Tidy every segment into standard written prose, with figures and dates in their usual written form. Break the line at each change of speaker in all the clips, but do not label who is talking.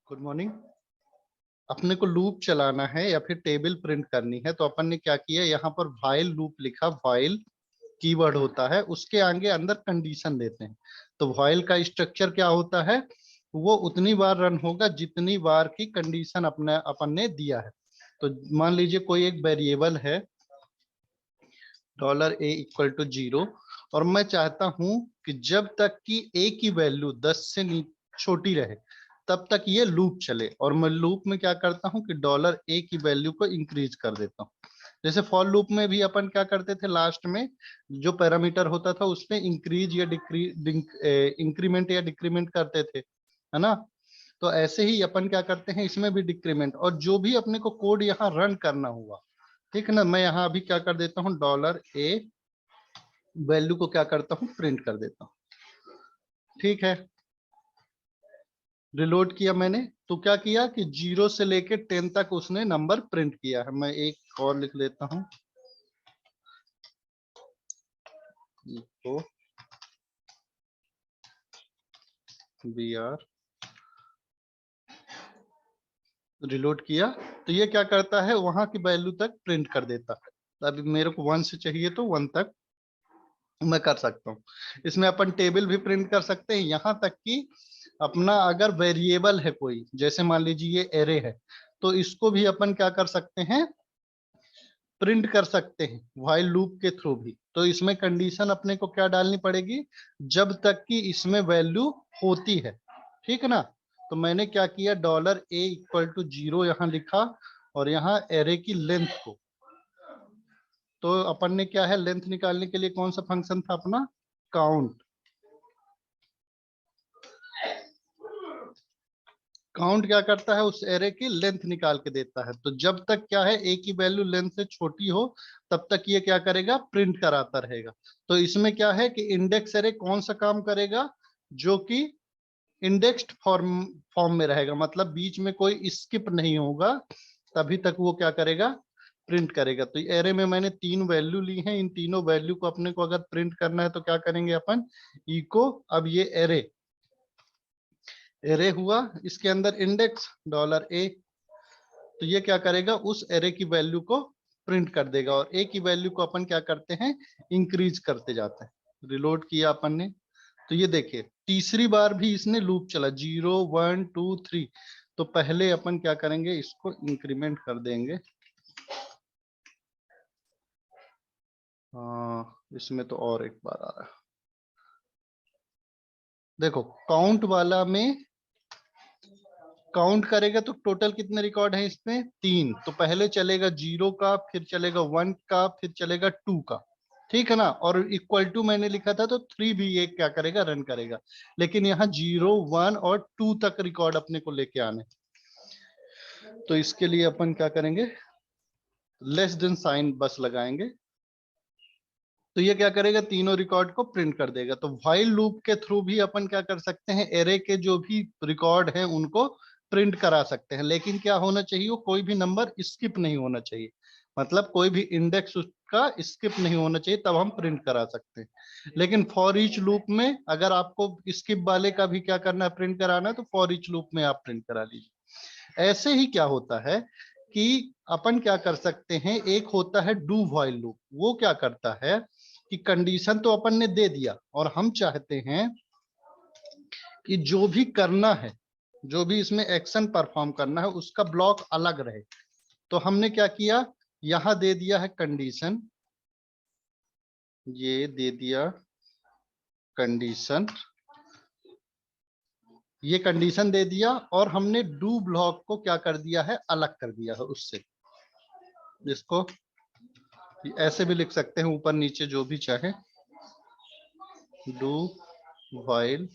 Good morning. अपने को loop चलाना है या फिर टेबल प्रिंट करनी है, तो अपन ने क्या किया, यहाँ पर व्हाइल लूप लिखा। व्हाइल कीवर्ड होता है, उसके आगे अंदर कंडीशन देते हैं। तो व्हाइल का स्ट्रक्चर क्या होता है, वो उतनी बार रन होगा जितनी बार की कंडीशन अपने अपन ने दिया है। तो मान लीजिए कोई एक वेरिएबल है $a=0, और मैं चाहता हूं कि जब तक कि a की वैल्यू 10 से छोटी रहे तब तक ये लूप चले। और मैं लूप में क्या करता हूं कि $a की वैल्यू को इंक्रीज कर देता हूं। जैसे फॉर लूप में भी अपन क्या करते थे, लास्ट में जो पैरामीटर होता था उसमें इंक्रीज या इंक्रीमेंट या डिक्रीमेंट करते थे, है ना। तो ऐसे ही अपन क्या करते हैं, इसमें भी डिक्रीमेंट। और जो भी अपने को कोड यहाँ रन करना हुआ, ठीक है ना, मैं यहाँ अभी क्या कर देता हूँ, $a वैल्यू को क्या करता हूँ, प्रिंट कर देता हूँ। ठीक है, रिलोड किया मैंने तो क्या किया कि 0 से लेके 10 तक उसने नंबर प्रिंट किया है। मैं एक और लिख लेता हूँ, तो br रिलोड किया तो ये क्या करता है, वहां की वैल्यू तक प्रिंट कर देता है। तो अभी मेरे को 1 से चाहिए तो 1 तक मैं कर सकता हूँ। इसमें अपन टेबल भी प्रिंट कर सकते हैं, यहाँ तक कि अपना अगर वेरिएबल है कोई, जैसे मान लीजिए ये एरे है, तो इसको भी अपन क्या कर सकते हैं, प्रिंट कर सकते हैं व्हाइल लूप के थ्रू भी। तो इसमें कंडीशन अपने को क्या डालनी पड़ेगी, जब तक कि इसमें वैल्यू होती है, ठीक है ना। तो मैंने क्या किया, $a=0 यहाँ लिखा, और यहाँ एरे की लेंथ को, तो अपन ने क्या है, लेंथ निकालने के लिए कौन सा फंक्शन था अपना, काउंट। काउंट क्या करता है, उस एरे की लेंथ निकाल के देता है। तो जब तक क्या है, ए की वैल्यू लेंथ से छोटी हो तब तक ये क्या करेगा, प्रिंट कराता रहेगा। तो इसमें क्या है कि इंडेक्स एरे कौन सा काम करेगा, जो कि इंडेक्स्ड फॉर्म फॉर्म में रहेगा, मतलब बीच में कोई स्किप नहीं होगा, तभी तक वो क्या करेगा, प्रिंट करेगा। तो एरे में मैंने 3 वैल्यू ली हैं, इन तीनों वैल्यू को अपने को अगर प्रिंट करना है तो क्या करेंगे अपन, इको। अब ये एरे हुआ, इसके अंदर इंडेक्स $a, तो ये क्या करेगा, उस एरे की वैल्यू को प्रिंट कर देगा। और ए की वैल्यू को अपन क्या करते हैं, इंक्रीज करते जाते हैं। रिलोड किया अपन ने, तो ये देखिए तीसरी बार भी इसने लूप चला, 0 1 2 3। तो पहले अपन क्या करेंगे, इसको इंक्रीमेंट कर देंगे। इसमें तो और एक बार आ रहा है, देखो काउंट वाला में काउंट करेगा तो टोटल कितने रिकॉर्ड है इसमें, 3। तो पहले चलेगा 0 का, फिर चलेगा 1 का, फिर चलेगा 2 का, ठीक है ना। और इक्वल टू मैंने लिखा था तो 3 भी ये क्या करेगा, रन करेगा। लेकिन यहाँ 0 1 और 2 तक रिकॉर्ड अपने को लेके आने, तो इसके लिए अपन क्या करेंगे, लेस देन साइन बस लगाएंगे। तो ये क्या करेगा, तीनों रिकॉर्ड को प्रिंट कर देगा। तो व्हाइल लूप के थ्रू भी अपन क्या कर सकते हैं, एरे के जो भी रिकॉर्ड हैं उनको प्रिंट करा सकते हैं। लेकिन क्या होना चाहिए, वो कोई भी नंबर स्किप नहीं होना चाहिए, मतलब कोई भी इंडेक्स उसका स्किप नहीं होना चाहिए, तब हम प्रिंट करा सकते हैं। लेकिन फॉर ईच लूप में अगर आपको स्किप वाले का भी क्या करना है, प्रिंट कराना है, तो फॉर ईच लूप में आप प्रिंट करा लीजिए। ऐसे ही क्या होता है कि अपन क्या कर सकते हैं, एक होता है डू व्हाइल लूप। वो क्या करता है कि कंडीशन तो अपन ने दे दिया, और हम चाहते हैं कि जो भी करना है, जो भी इसमें एक्शन परफॉर्म करना है, उसका ब्लॉक अलग रहे। तो हमने क्या किया, यहां दे दिया है कंडीशन, ये दे दिया कंडीशन, ये कंडीशन दे दिया, और हमने डू ब्लॉक को क्या कर दिया है, अलग कर दिया है उससे। जिसको ऐसे भी लिख सकते हैं, ऊपर नीचे जो भी चाहे, डू व्हाइल,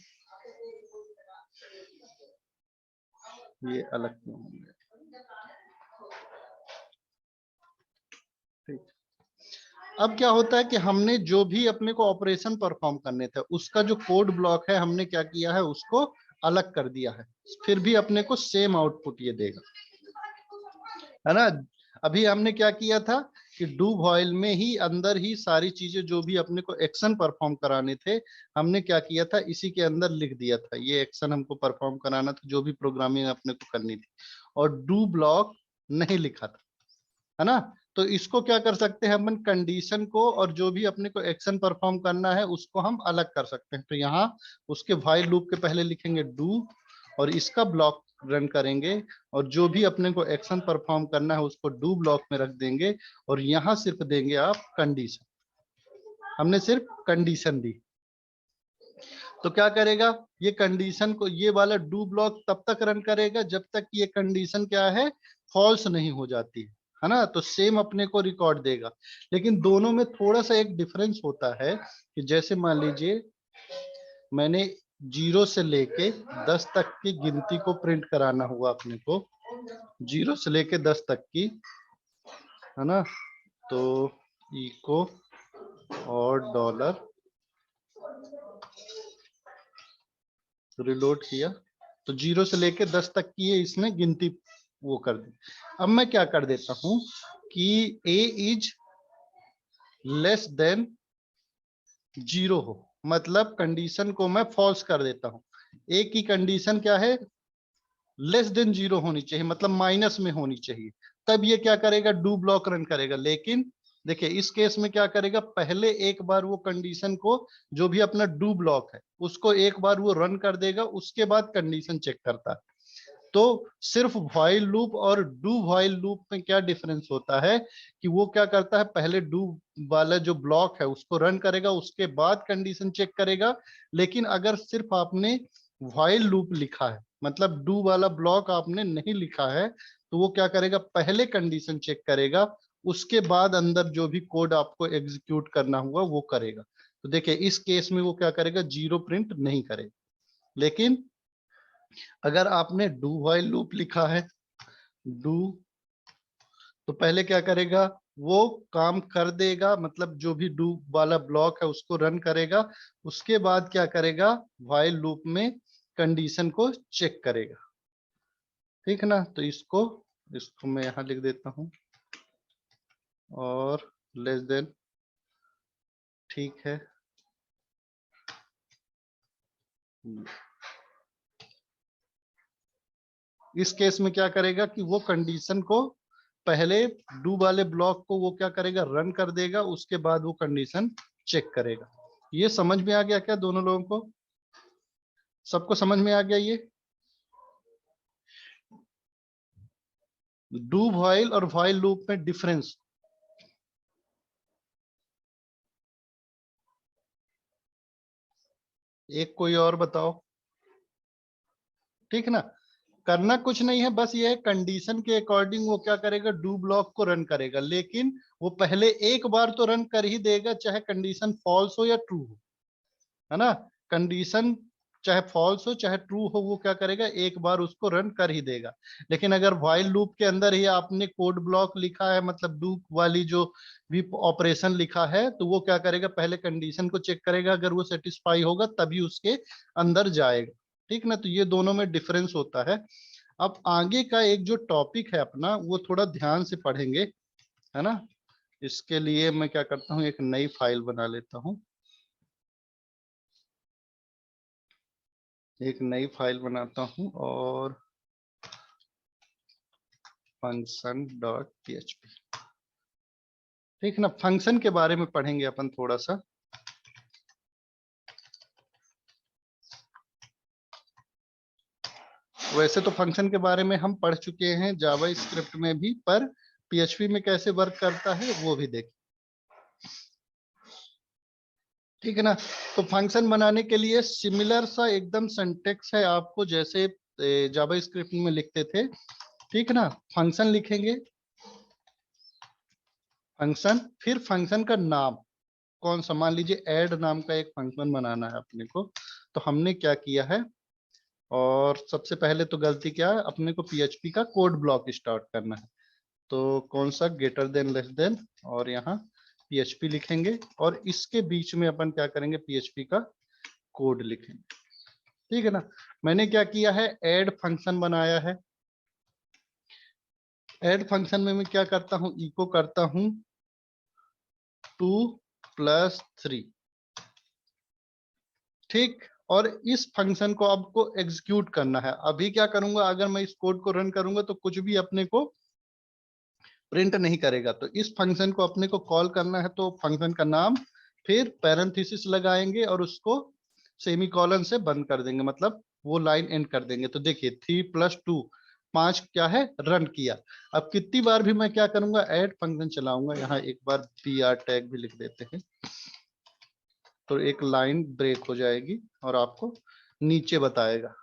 ये अलग क्यों होंगे, ठीक। अब क्या होता है कि हमने जो भी अपने को ऑपरेशन परफॉर्म करने थे, उसका जो कोड ब्लॉक है हमने क्या किया है, उसको अलग कर दिया है। फिर भी अपने को सेम आउटपुट ये देगा, है ना। अभी हमने क्या किया था कि डू व्हाइल में ही अंदर ही सारी चीजें जो भी अपने को एक्शन परफॉर्म कराने थे हमने क्या किया था, इसी के अंदर लिख दिया था। ये एक्शन हमको परफॉर्म कराना था, जो भी प्रोग्रामिंग अपने को करनी थी, और डू ब्लॉक नहीं लिखा था, है ना। तो इसको क्या कर सकते हैं अपन, कंडीशन को और जो भी अपने को एक्शन परफॉर्म करना है उसको हम अलग कर सकते हैं। तो यहाँ उसके व्हाइल लूप के पहले लिखेंगे डू, और इसका ब्लॉक रन करेंगे, और जो भी अपने को एक्शन परफॉर्म करना है उसको डू ब्लॉक में रख देंगे, और यहाँ सिर्फ देंगे आप कंडीशन। हमने सिर्फ कंडीशन दी, तो क्या करेगा, ये कंडीशन को, ये वाला डू ब्लॉक तब तक रन करेगा जब तक ये कंडीशन क्या है, फॉल्स नहीं हो जाती है ना। तो सेम अपने को रिकॉर्ड देगा, लेकिन दोनों में थोड़ा सा एक डिफरेंस होता है कि जैसे मान लीजिए मैंने 0 से लेके 10 तक की गिनती को प्रिंट कराना हुआ अपने को, 0 से लेके 10 तक की, है ना। तो इको और डॉलर रिलोड किया, तो 0 से लेके 10 तक की है इसने गिनती वो कर दी। अब मैं क्या कर देता हूं कि a इज लेस देन 0 हो, मतलब कंडीशन को मैं फॉल्स कर देता हूं। a की कंडीशन क्या है, लेस देन 0 होनी चाहिए, मतलब माइनस में होनी चाहिए, तब ये क्या करेगा, डू ब्लॉक रन करेगा। लेकिन देखिए इस केस में क्या करेगा, पहले एक बार वो कंडीशन को, जो भी अपना डू ब्लॉक है उसको एक बार वो रन कर देगा, उसके बाद कंडीशन चेक करता है। तो सिर्फ व्हाइल लूप और डू व्हाइल लूप में क्या डिफरेंस होता है कि वो क्या करता है, पहले डू वाला जो ब्लॉक है उसको रन करेगा, उसके बाद कंडीशन चेक करेगा। लेकिन अगर सिर्फ आपने व्हाइल लूप लिखा है, मतलब डू वाला ब्लॉक आपने नहीं लिखा है, तो वो क्या करेगा, पहले कंडीशन चेक करेगा, उसके बाद अंदर जो भी कोड आपको एग्जीक्यूट करना हुआ वो करेगा। तो देखिए इस केस में वो क्या करेगा, 0 प्रिंट नहीं करेगा। लेकिन अगर आपने डू व्हाइल लूप लिखा है, डू, तो पहले क्या करेगा, वो काम कर देगा, मतलब जो भी डू वाला ब्लॉक है उसको रन करेगा, उसके बाद क्या करेगा, व्हाइल लूप में कंडीशन को चेक करेगा। ठीक है ना। तो इसको इसको मैं यहां लिख देता हूं, और लेस देन, ठीक है। इस केस में क्या करेगा कि वो कंडीशन को पहले, डू वाले ब्लॉक को वो क्या करेगा, रन कर देगा, उसके बाद वो कंडीशन चेक करेगा। ये समझ में आ गया क्या दोनों लोगों को, सबको समझ में आ गया ये। डू व्हाइल और व्हाइल लूप में डिफरेंस, एक कोई और बताओ। ठीक है ना, करना कुछ नहीं है, बस ये है कंडीशन के अकॉर्डिंग वो क्या करेगा, डू ब्लॉक को रन करेगा, लेकिन वो पहले एक बार तो रन कर ही देगा, चाहे कंडीशन फॉल्स हो या ट्रू हो, है ना। कंडीशन चाहे फॉल्स हो चाहे ट्रू हो, वो क्या करेगा, एक बार उसको रन कर ही देगा। लेकिन अगर व्हाइल लूप के अंदर ही आपने कोड ब्लॉक लिखा है, मतलब डू वाली जो भी ऑपरेशन लिखा है, तो वो क्या करेगा, पहले कंडीशन को चेक करेगा, अगर वो सेटिस्फाई होगा तभी उसके अंदर जाएगा। ठीक ना, तो ये दोनों में डिफरेंस होता है। अब आगे का एक जो टॉपिक है अपना, वो थोड़ा ध्यान से पढ़ेंगे, है ना। इसके लिए मैं क्या करता हूँ, एक नई फाइल बना लेता हूँ, एक नई फाइल बनाता हूं, और फंक्शन डॉट php। ठीक ना, फंक्शन के बारे में पढ़ेंगे अपन थोड़ा सा। वैसे तो फंक्शन के बारे में हम पढ़ चुके हैं जावा स्क्रिप्ट में भी, पर पीएचपी में कैसे वर्क करता है वो भी देखें। ठीक है ना, तो फंक्शन बनाने के लिए सिमिलर सा एकदम सिंटेक्स है आपको, जैसे जावा स्क्रिप्ट में लिखते थे। ठीक है ना, फंक्शन लिखेंगे, फंक्शन, फिर फंक्शन का नाम कौन सा, मान लीजिए ऐड नाम का एक फंक्शन बनाना है अपने को। तो हमने क्या किया है, और सबसे पहले तो गलती क्या है, अपने को पीएचपी का कोड ब्लॉक स्टार्ट करना है। तो कौन सा, ग्रेटर देन, लेस देन, और यहाँ पीएचपी लिखेंगे, और इसके बीच में अपन क्या करेंगे, पीएचपी का कोड लिखेंगे। ठीक है ना, मैंने क्या किया है, ऐड फंक्शन बनाया है। ऐड फंक्शन में मैं क्या करता हूँ, इको करता हूँ 2 + 3। ठीक, और इस फंक्शन को आपको एग्जीक्यूट करना है। अभी क्या करूंगा, अगर मैं इस कोड को रन करूंगा तो कुछ भी अपने को प्रिंट नहीं करेगा। तो इस फंक्शन को अपने को कॉल करना है, तो फंक्शन का नाम, फिर पैरेंथेसिस लगाएंगे और उसको सेमीकोलन से बंद कर देंगे, मतलब वो लाइन एंड कर देंगे। तो देखिए 3 + 2 5 क्या है, रन किया। अब कितनी बार भी मैं क्या करूंगा, ऐड फंक्शन चलाऊंगा। यहाँ एक बार br टैग भी लिख देते हैं, तो एक लाइन ब्रेक हो जाएगी और आपको नीचे बताएगा।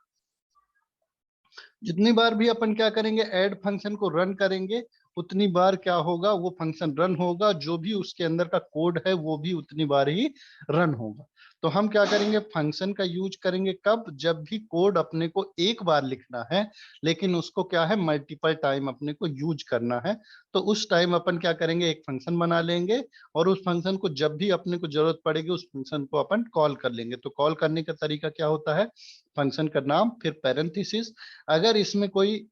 जितनी बार भी अपन क्या करेंगे, ऐड फंक्शन को रन करेंगे, उतनी बार क्या होगा, वो फंक्शन रन होगा, जो भी उसके अंदर का कोड है वो भी उतनी बार ही रन होगा। तो हम क्या करेंगे, फंक्शन का यूज करेंगे कब, जब भी कोड अपने को एक बार लिखना है, लेकिन उसको क्या है, मल्टीपल टाइम अपने को यूज करना है। तो उस टाइम अपन क्या करेंगे, एक फंक्शन बना लेंगे, और उस फंक्शन को जब भी अपने को जरूरत पड़ेगी उस फंक्शन को अपन कॉल कर लेंगे। तो कॉल करने का तरीका क्या होता है, फंक्शन का नाम, फिर पैरेंथेसिस, अगर इसमें कोई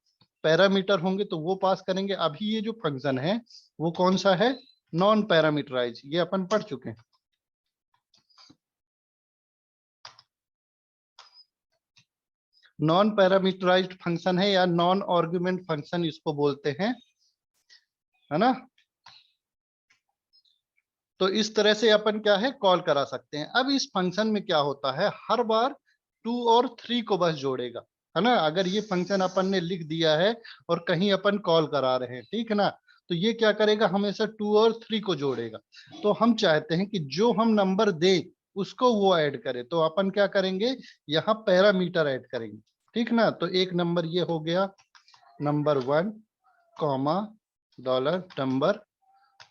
पैरामीटर होंगे तो वो पास करेंगे। अभी ये जो फंक्शन है वो कौन सा है, नॉन पैरामीटराइज, ये अपन पढ़ चुके हैं। नॉन पैरामीटराइज्ड फंक्शन है, या नॉन आर्गुमेंट फंक्शन इसको बोलते हैं, है ना। तो इस तरह से अपन क्या है, कॉल करा सकते हैं। अब इस फंक्शन में क्या होता है, हर बार 2 और 3 को बस जोड़ेगा, है ना। अगर ये फंक्शन अपन ने लिख दिया है और कहीं अपन कॉल करा रहे हैं, ठीक है ना, तो ये क्या करेगा, हमेशा 2 और 3 को जोड़ेगा। तो हम चाहते हैं कि जो हम नंबर दें उसको वो ऐड करे, तो अपन क्या करेंगे, यहाँ पैरामीटर ऐड करेंगे, ठीक ना। तो एक नंबर ये हो गया, नंबर 1, कॉमा, डॉलर, नंबर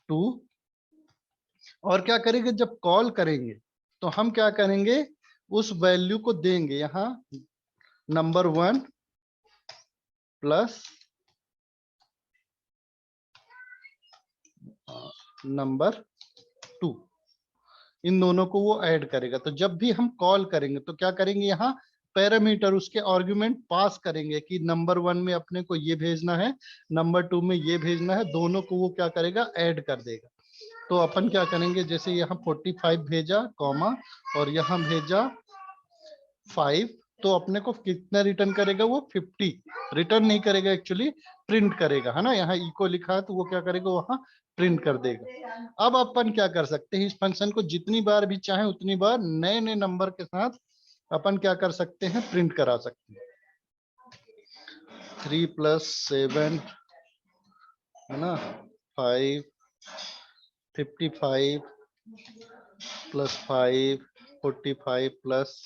2, और क्या करेंगे, जब कॉल करेंगे तो हम क्या करेंगे, उस वैल्यू को देंगे, यहाँ नंबर 1 प्लस नंबर 2, इन दोनों को वो ऐड करेगा। तो जब भी हम कॉल करेंगे तो क्या करेंगे, यहाँ पैरामीटर, उसके आर्गुमेंट पास करेंगे कि नंबर 1 में अपने को ये भेजना है, नंबर 2 में ये भेजना है, दोनों को वो क्या करेगा, ऐड कर देगा। तो अपन क्या करेंगे, जैसे यहाँ 45 भेजा, कॉमा, और यहाँ भेजा 5, तो अपने को कितना रिटर्न करेगा, वो 50 रिटर्न नहीं करेगा, एक्चुअली प्रिंट करेगा, है ना। यहाँ इको लिखा है तो वो क्या करेगा, वहां प्रिंट कर देगा। अब अपन क्या कर सकते हैं, इस फंक्शन को जितनी बार भी चाहे उतनी बार नए नए नंबर के साथ अपन क्या कर सकते हैं, प्रिंट करा सकते हैं। 3 + 7, है ना, 5, 55 + 5, 45 +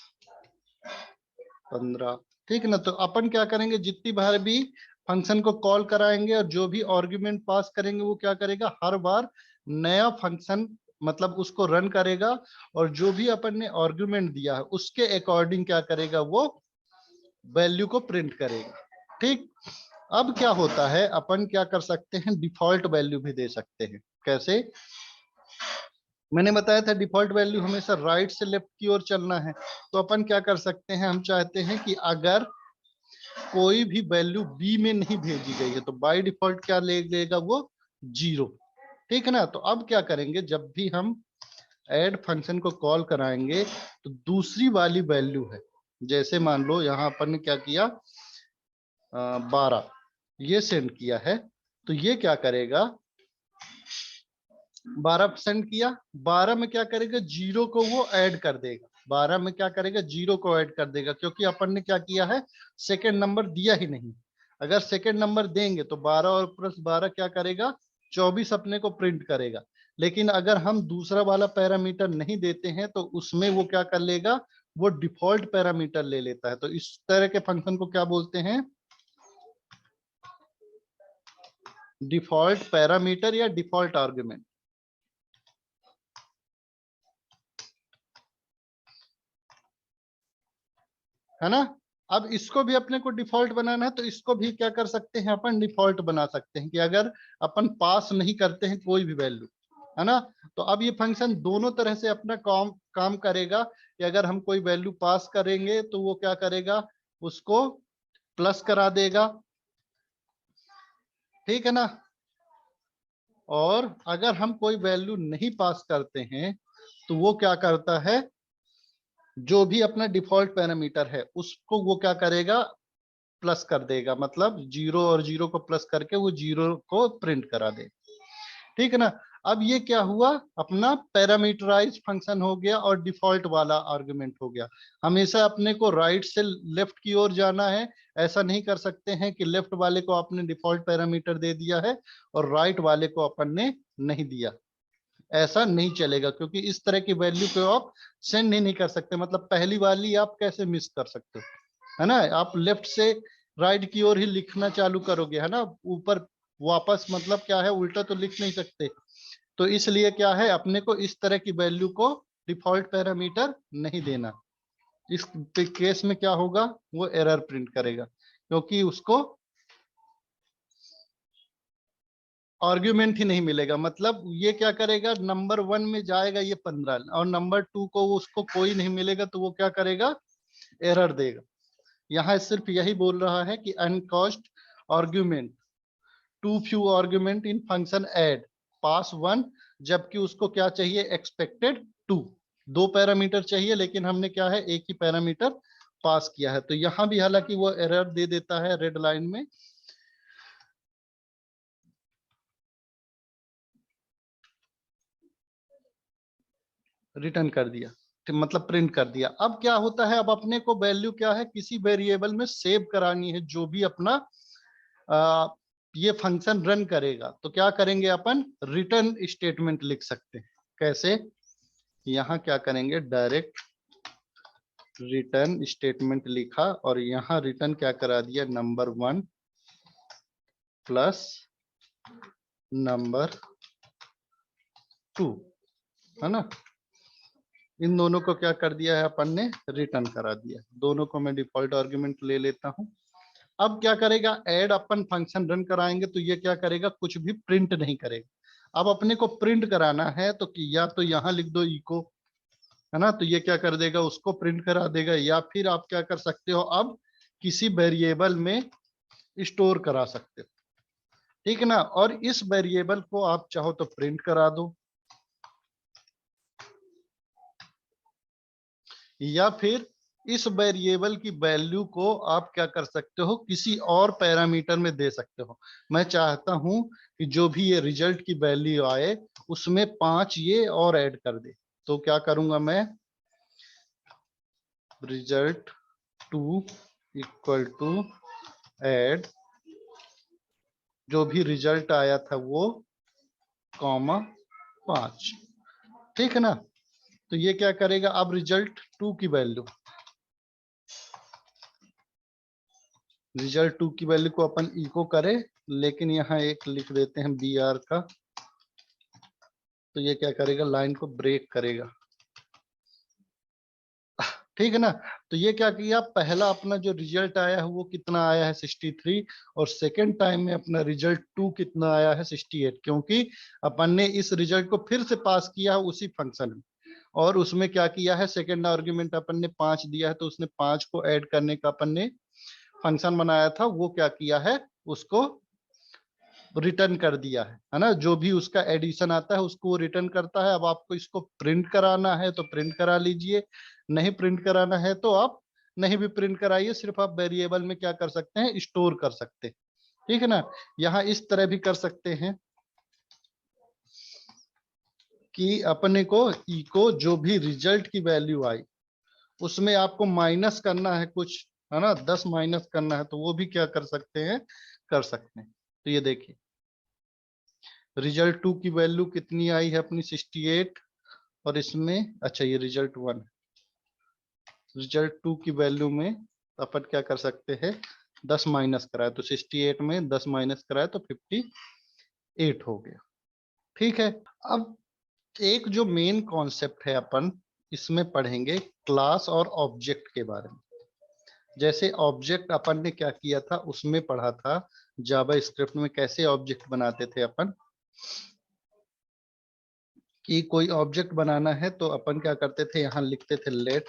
15, ठीक है ना। तो अपन क्या करेंगे, जितनी बार भी फंक्शन को कॉल कराएंगे और जो भी आर्गुमेंट पास करेंगे वो क्या करेगा, हर बार नया फंक्शन, मतलब उसको रन करेगा, और जो भी अपन ने आर्गुमेंट दिया है उसके अकॉर्डिंग क्या करेगा, वो वैल्यू को प्रिंट करेगा। ठीक, अब क्या होता है, अपन क्या कर सकते हैं, डिफॉल्ट वैल्यू भी दे सकते हैं। कैसे, मैंने बताया था डिफॉल्ट वैल्यू हमेशा राइट से लेफ्ट की ओर चलना है। तो अपन क्या कर सकते हैं, हम चाहते हैं कि अगर कोई भी वैल्यू बी में नहीं भेजी गई है तो बाय डिफॉल्ट क्या ले लेगा, वो 0, ठीक है ना। तो अब क्या करेंगे, जब भी हम ऐड फंक्शन को कॉल कराएंगे तो दूसरी वाली वैल्यू है, जैसे मान लो यहाँ अपन ने क्या किया, 12 ये सेंड किया है, तो ये क्या करेगा, 12% किया, 12 में क्या करेगा, 0 को वो ऐड कर देगा। 12 में क्या करेगा, 0 को ऐड कर देगा, क्योंकि अपन ने क्या किया है, सेकंड नंबर दिया ही नहीं। अगर सेकंड नंबर देंगे तो 12 और +12 क्या करेगा, 24 अपने को प्रिंट करेगा। लेकिन अगर हम दूसरा वाला पैरामीटर नहीं देते हैं तो उसमें वो क्या कर लेगा, वो डिफॉल्ट पैरामीटर ले लेता है। तो इस तरह के फंक्शन को क्या बोलते हैं, डिफॉल्ट पैरामीटर या डिफॉल्ट आर्गुमेंट, है ना। अब इसको भी अपने को डिफॉल्ट बनाना है, तो इसको भी क्या कर सकते हैं, अपन डिफॉल्ट बना सकते हैं कि अगर अपन पास नहीं करते हैं कोई भी वैल्यू, है ना, तो अब ये फंक्शन दोनों तरह से अपना काम करेगा कि अगर हम कोई वैल्यू पास करेंगे तो वो क्या करेगा, उसको प्लस करा देगा, ठीक है ना। और अगर हम कोई वैल्यू नहीं पास करते हैं तो वो क्या करता है, जो भी अपना डिफॉल्ट पैरामीटर है उसको वो क्या करेगा, प्लस कर देगा, मतलब 0 और 0 को प्लस करके वो 0 को प्रिंट करा दे। ठीक है ना। अब ये क्या हुआ, अपना पैरामीटराइज फंक्शन हो गया और डिफॉल्ट वाला आर्गुमेंट हो गया। हमेशा अपने को राइट से लेफ्ट की ओर जाना है। ऐसा नहीं कर सकते हैं कि लेफ्ट वाले को आपने डिफॉल्ट पैरामीटर दे दिया है और राइट वाले को अपन ने नहीं दिया। ऐसा नहीं चलेगा, क्योंकि इस तरह की वैल्यू को आप सेंड ही नहीं कर सकते। मतलब पहली वाली आप कैसे मिस कर सकते हो, है ना। आप लेफ्ट से राइट की ओर ही लिखना चालू करोगे, है ना, ऊपर वापस मतलब क्या है, उल्टा तो लिख नहीं सकते। तो इसलिए क्या है, अपने को इस तरह की वैल्यू को डिफॉल्ट पैरामीटर नहीं देना। इस केस में क्या होगा, वो एरर प्रिंट करेगा, क्योंकि उसको आर्ग्यूमेंट ही नहीं मिलेगा। मतलब ये क्या करेगा, नंबर 1 में जाएगा ये 15 और नंबर 2 को उसको कोई नहीं मिलेगा, तो वो क्या करेगा, एरर देगा। यहाँ सिर्फ यही बोल रहा है कि अनकॉस्ट argument, too few argument in function add pass 1, जबकि उसको क्या चाहिए, एक्सपेक्टेड 2। दो पैरामीटर चाहिए, लेकिन हमने क्या है, एक ही पैरामीटर पास किया है। तो यहाँ भी हालांकि वो एरर दे देता है रेड लाइन में, रिटर्न कर दिया, मतलब प्रिंट कर दिया। अब क्या होता है, अब अपने को वैल्यू क्या है, किसी वेरिएबल में सेव करानी है, जो भी अपना आ, ये फंक्शन रन करेगा। तो क्या करेंगे, अपन रिटर्न स्टेटमेंट लिख सकते हैं। कैसे, यहाँ क्या करेंगे, डायरेक्ट रिटर्न स्टेटमेंट लिखा और यहाँ रिटर्न क्या करा दिया, नंबर 1 प्लस नंबर 2, है ना। इन दोनों को क्या कर दिया है अपन ने, रिटर्न करा दिया। दोनों को मैं डिफॉल्ट आर्गुमेंट ले लेता हूं। अब क्या करेगा, ऐड अपन फंक्शन रन कराएंगे तो ये क्या करेगा, कुछ भी प्रिंट नहीं करेगा। अब अपने को प्रिंट कराना है तो या तो यहाँ लिख दो इको, है ना, तो ये क्या कर देगा, उसको प्रिंट करा देगा। या फिर आप क्या कर सकते हो, अब किसी वेरिएबल में स्टोर करा सकते हो, ठीक है ना। और इस वेरिएबल को आप चाहो तो प्रिंट करा दो, या फिर इस वेरिएबल की वैल्यू को आप क्या कर सकते हो, किसी और पैरामीटर में दे सकते हो। मैं चाहता हूं कि जो भी ये रिजल्ट की वैल्यू आए उसमें 5 ये और ऐड कर दे। तो क्या करूंगा मैं, रिजल्ट 2 इक्वल टू ऐड जो भी रिजल्ट आया था वो कॉमा 5, ठीक है ना। तो ये क्या करेगा, अब रिजल्ट 2 की वैल्यू, रिजल्ट 2 की वैल्यू को अपन इको करें, लेकिन यहाँ एक लिख देते हैं बी आर का। तो ये क्या करेगा, लाइन को ब्रेक करेगा, ठीक है ना। तो ये क्या किया, पहला अपना जो रिजल्ट आया है वो कितना आया है, 63। और सेकेंड टाइम में अपना रिजल्ट 2 कितना आया है, 68, क्योंकि अपन ने इस रिजल्ट को फिर से पास किया है उसी फंक्शन में। और उसमें क्या किया है, सेकेंड आर्ग्यूमेंट अपन ने 5 दिया है, तो उसने 5 को ऐड करने का अपन ने फंक्शन बनाया था, वो क्या किया है, उसको रिटर्न कर दिया है ना। जो भी उसका एडिशन आता है उसको वो रिटर्न करता है। अब आपको इसको प्रिंट कराना है तो प्रिंट करा लीजिए, नहीं प्रिंट कराना है तो आप नहीं भी प्रिंट कराइए, सिर्फ आप वेरिएबल में क्या कर सकते हैं, स्टोर कर सकते हैं, ठीक है ना। यहाँ इस तरह भी कर सकते हैं कि अपने को इको जो भी रिजल्ट की वैल्यू आई उसमें आपको माइनस करना है कुछ, है ना, 10 माइनस करना है, तो वो भी क्या कर सकते हैं, कर सकते हैं। तो ये देखिए, रिजल्ट 2 की वैल्यू कितनी आई है अपनी, 68। और इसमें अच्छा ये रिजल्ट 1, रिजल्ट 2 की वैल्यू में अपन क्या कर सकते हैं, 10 माइनस कराए तो 68 में 10 माइनस कराए तो 58 हो गया, ठीक है। अब एक जो मेन कॉन्सेप्ट है अपन इसमें पढ़ेंगे क्लास और ऑब्जेक्ट के बारे में। जैसे ऑब्जेक्ट अपन ने क्या किया था, उसमें पढ़ा था जावा स्क्रिप्ट में कैसे ऑब्जेक्ट बनाते थे अपन, कि कोई ऑब्जेक्ट बनाना है तो अपन क्या करते थे, यहाँ लिखते थे लेट,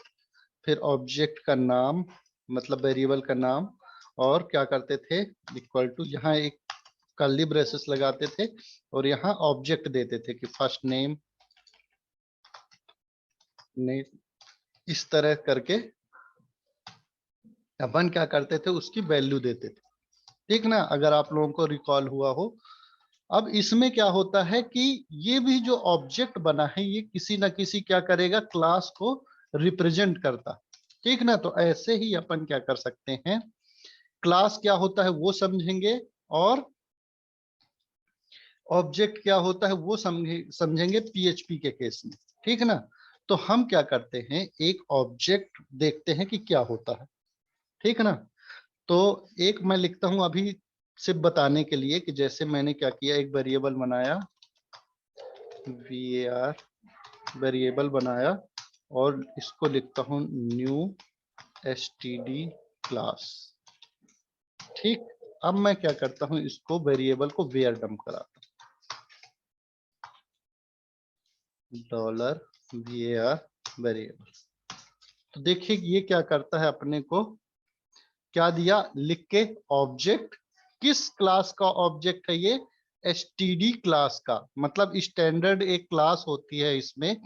फिर ऑब्जेक्ट का नाम, मतलब वेरिएबल का नाम, और क्या करते थे, इक्वल टू, यहाँ एक कर्ली ब्रेसेस लगाते थे और यहाँ ऑब्जेक्ट देते थे कि फर्स्ट नेम ने इस तरह करके अपन क्या करते थे, उसकी वैल्यू देते थे। ठीक ना, अगर आप लोगों को रिकॉल हुआ हो। अब इसमें क्या होता है कि ये भी जो ऑब्जेक्ट बना है ये किसी ना किसी क्या करेगा, क्लास को रिप्रेजेंट करता। ठीक ना, तो ऐसे ही अपन क्या कर सकते हैं, क्लास क्या होता है वो समझेंगे और ऑब्जेक्ट क्या होता है वो समझेंगे पीएचपी के केस में। ठीक ना, तो हम क्या करते हैं, एक ऑब्जेक्ट देखते हैं कि क्या होता है। ठीक ना, तो एक मैं लिखता हूं अभी सिर्फ बताने के लिए कि जैसे मैंने क्या किया, एक वेरिएबल बनाया, var वेरिएबल बनाया और इसको लिखता हूं न्यू std क्लास। ठीक, अब मैं क्या करता हूं, इसको वेरिएबल को वेयर डंप कराता हूं, $var वेरिएबल। तो देखिए ये क्या करता है, अपने को क्या दिया लिख के, ऑब्जेक्ट। किस क्लास का ऑब्जेक्ट है ये, std क्लास का, मतलब स्टैंडर्ड एक क्लास होती है इसमें,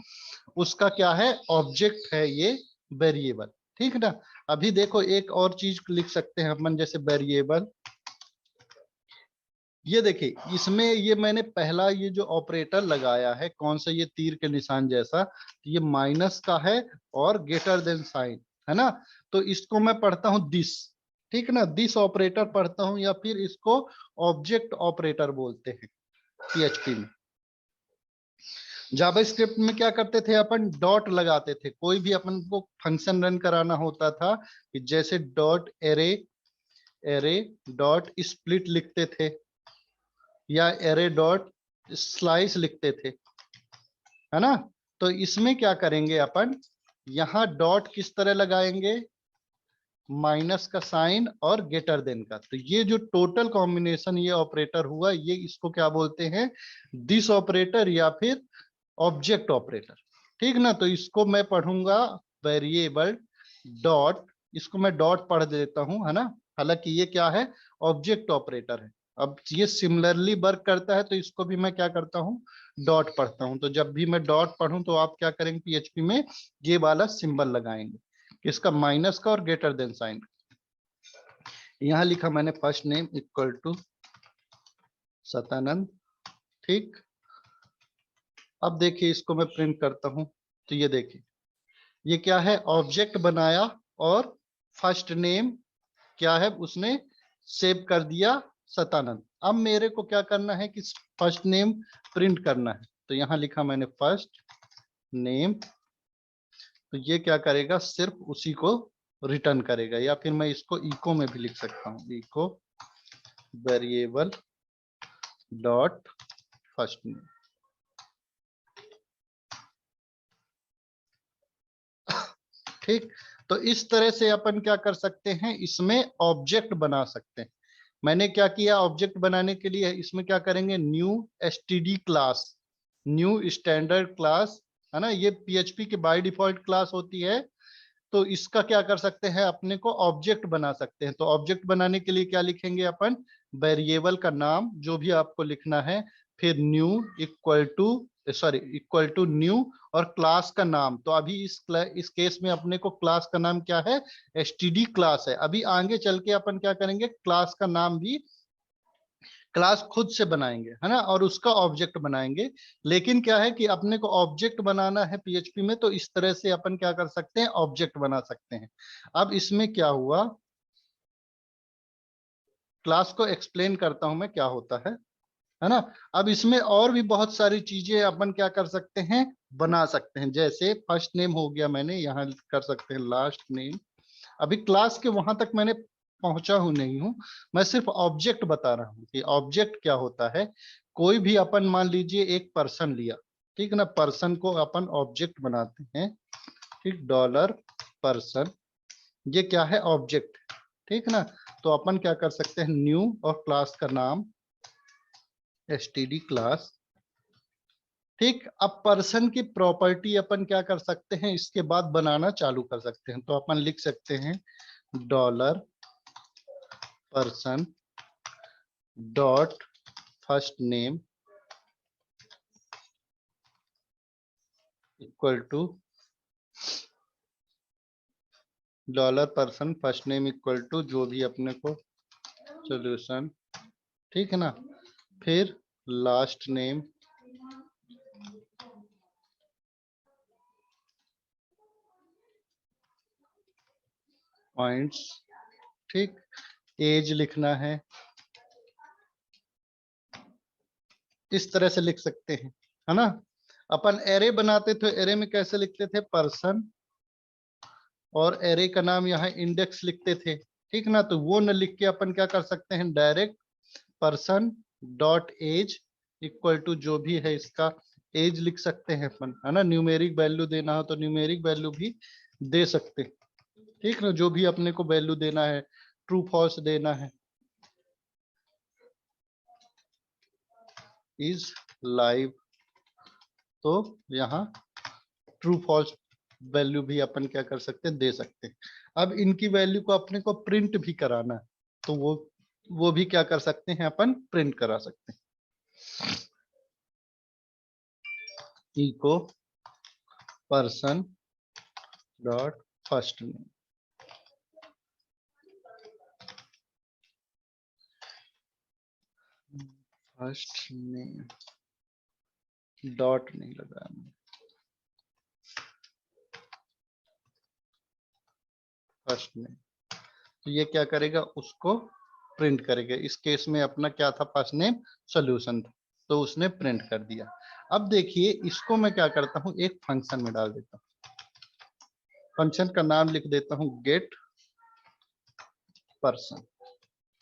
उसका क्या है, ऑब्जेक्ट है ये वेरिएबल। ठीक ना, अभी देखो एक और चीज लिख सकते हैं अपन, जैसे वेरिएबल, ये देखिए इसमें ये मैंने पहला ये जो ऑपरेटर लगाया है, कौन सा, ये तीर के निशान जैसा, ये माइनस का है और ग्रेटर देन साइन है ना, तो इसको मैं पढ़ता हूं दिस। ठीक ना, दिस ऑपरेटर पढ़ता हूं, या फिर इसको ऑब्जेक्ट ऑपरेटर बोलते हैं पीएचपी में। जावास्क्रिप्ट में क्या करते थे अपन, डॉट लगाते थे, कोई भी अपन को फंक्शन रन कराना होता था कि जैसे dot array, array dot split लिखते थे, या एरे डॉट स्लाइस लिखते थे, है ना। तो इसमें क्या करेंगे अपन, यहां डॉट किस तरह लगाएंगे, माइनस का साइन और ग्रेटर देन का, तो ये जो टोटल कॉम्बिनेशन ये ऑपरेटर हुआ, ये इसको क्या बोलते हैं, दिस ऑपरेटर या फिर ऑब्जेक्ट ऑपरेटर। ठीक ना, तो इसको मैं पढ़ूंगा वेरिएबल डॉट, इसको मैं डॉट पढ़ देता हूं, है ना, हालांकि ये क्या है, ऑब्जेक्ट ऑपरेटर है। अब ये सिमिलरली वर्क करता है, तो इसको भी मैं क्या करता हूं, डॉट पढ़ता हूं। तो जब भी मैं डॉट पढ़ूं तो आप क्या करेंगे, पीएचपी में ये वाला सिंबल लगाएंगे, इसका माइनस का और ग्रेटर देन साइन। यहां लिखा मैंने first name equal to Satanand. ठीक, अब देखिए इसको मैं प्रिंट करता हूं, तो ये देखिए ये क्या है, ऑब्जेक्ट बनाया और फर्स्ट नेम क्या है, उसने सेव कर दिया सतानंद। अब मेरे को क्या करना है कि फर्स्ट नेम प्रिंट करना है, तो यहां लिखा मैंने फर्स्ट नेम, तो ये क्या करेगा, सिर्फ उसी को रिटर्न करेगा, या फिर मैं इसको इको में भी लिख सकता हूं, echo variable dot first name. ठीक, तो इस तरह से अपन क्या कर सकते हैं, इसमें ऑब्जेक्ट बना सकते हैं। मैंने क्या किया, ऑब्जेक्ट बनाने के लिए इसमें क्या करेंगे, new std class, new standard class, है ना, ये पीएचपी की बाय डिफॉल्ट क्लास होती है। तो इसका क्या कर सकते हैं, अपने को ऑब्जेक्ट बना सकते हैं। तो ऑब्जेक्ट बनाने के लिए क्या लिखेंगे अपन, वेरिएबल का नाम जो भी आपको लिखना है, फिर new equal to, sorry equal to new, और क्लास का नाम। तो अभी इस केस में अपने को क्लास का नाम क्या है, std क्लास है। अभी आगे चल के अपन क्या करेंगे, क्लास का नाम भी क्लास खुद से बनाएंगे, है ना, और उसका ऑब्जेक्ट बनाएंगे। लेकिन क्या है कि अपने को ऑब्जेक्ट बनाना है पीएचपी में, तो इस तरह से अपन क्या कर सकते हैं, ऑब्जेक्ट बना सकते हैं। अब इसमें क्या हुआ, क्लास को एक्सप्लेन करता हूं मैं क्या होता है ना। अब इसमें और भी बहुत सारी चीजें अपन क्या कर सकते हैं, बना सकते हैं। जैसे फर्स्ट नेम हो गया, मैंने यहाँ कर सकते हैं लास्ट नेम। अभी क्लास के वहां तक मैंने पहुंचा हूं नहीं हूं, मैं सिर्फ ऑब्जेक्ट बता रहा हूं कि ऑब्जेक्ट क्या होता है। कोई भी अपन मान लीजिए एक पर्सन लिया, ठीक है ना, पर्सन को अपन ऑब्जेक्ट बनाते हैं। ठीक, डॉलर पर्सन, ये क्या है, ऑब्जेक्ट। ठीक ना, तो अपन क्या कर सकते हैं, न्यू और क्लास का नाम std क्लास। ठीक, अब पर्सन की प्रॉपर्टी अपन क्या कर सकते हैं, इसके बाद बनाना चालू कर सकते हैं। तो अपन लिख सकते हैं dollar person dot first name equal to dollar person first name equal to जो भी अपने को सॉल्यूशन, ठीक है ना। फिर लास्ट नेम पॉइंट्स, ठीक। एज लिखना है, इस तरह से लिख सकते हैं, है ना। अपन एरे बनाते थे, एरे में कैसे लिखते थे, पर्सन और एरे का नाम यहाँ इंडेक्स लिखते थे, ठीक ना। तो वो न लिख के अपन क्या कर सकते हैं, direct person dot age equal to जो भी है इसका एज लिख सकते हैं अपन, है ना। न्यूमेरिक वैल्यू देना हो तो न्यूमेरिक वैल्यू भी दे सकते हैं, ठीक ना। जो भी अपने को वैल्यू देना है, ट्रू फॉल्स देना है, इज लाइव, तो यहाँ ट्रू फॉल्स वैल्यू भी अपन क्या कर सकते हैं, दे सकते हैं। अब इनकी वैल्यू को अपने को प्रिंट भी कराना है, तो वो भी क्या कर सकते हैं, अपन प्रिंट करा सकते हैं। Echo person dot first name, first name dot नहीं लगाना, फर्स्ट नेम। तो ये क्या करेगा, उसको प्रिंट करेगा। इस केस में अपना क्या था, फर्स्ट नेम सॉल्यूशन था, तो उसने प्रिंट कर दिया। अब देखिए इसको मैं क्या करता हूं, एक फंक्शन में डाल देता हूं। फंक्शन का नाम लिख देता हूं गेट पर्सन,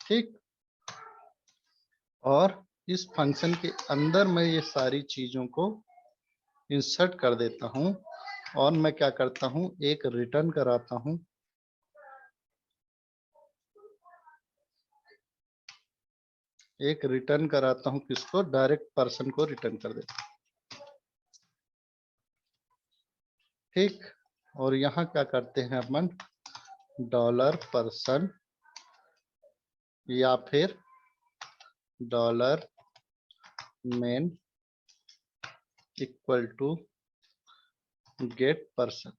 ठीक। और इस फंक्शन के अंदर मैं ये सारी चीजों को इंसर्ट कर देता हूं, और मैं क्या करता हूं, एक रिटर्न कराता हूं, एक रिटर्न कराता हूं, किसको, डायरेक्ट पर्सन को रिटर्न कर देता हूं, ठीक। और यहाँ क्या करते हैं अपन, डॉलर पर्सन या फिर dollar men equal to get person,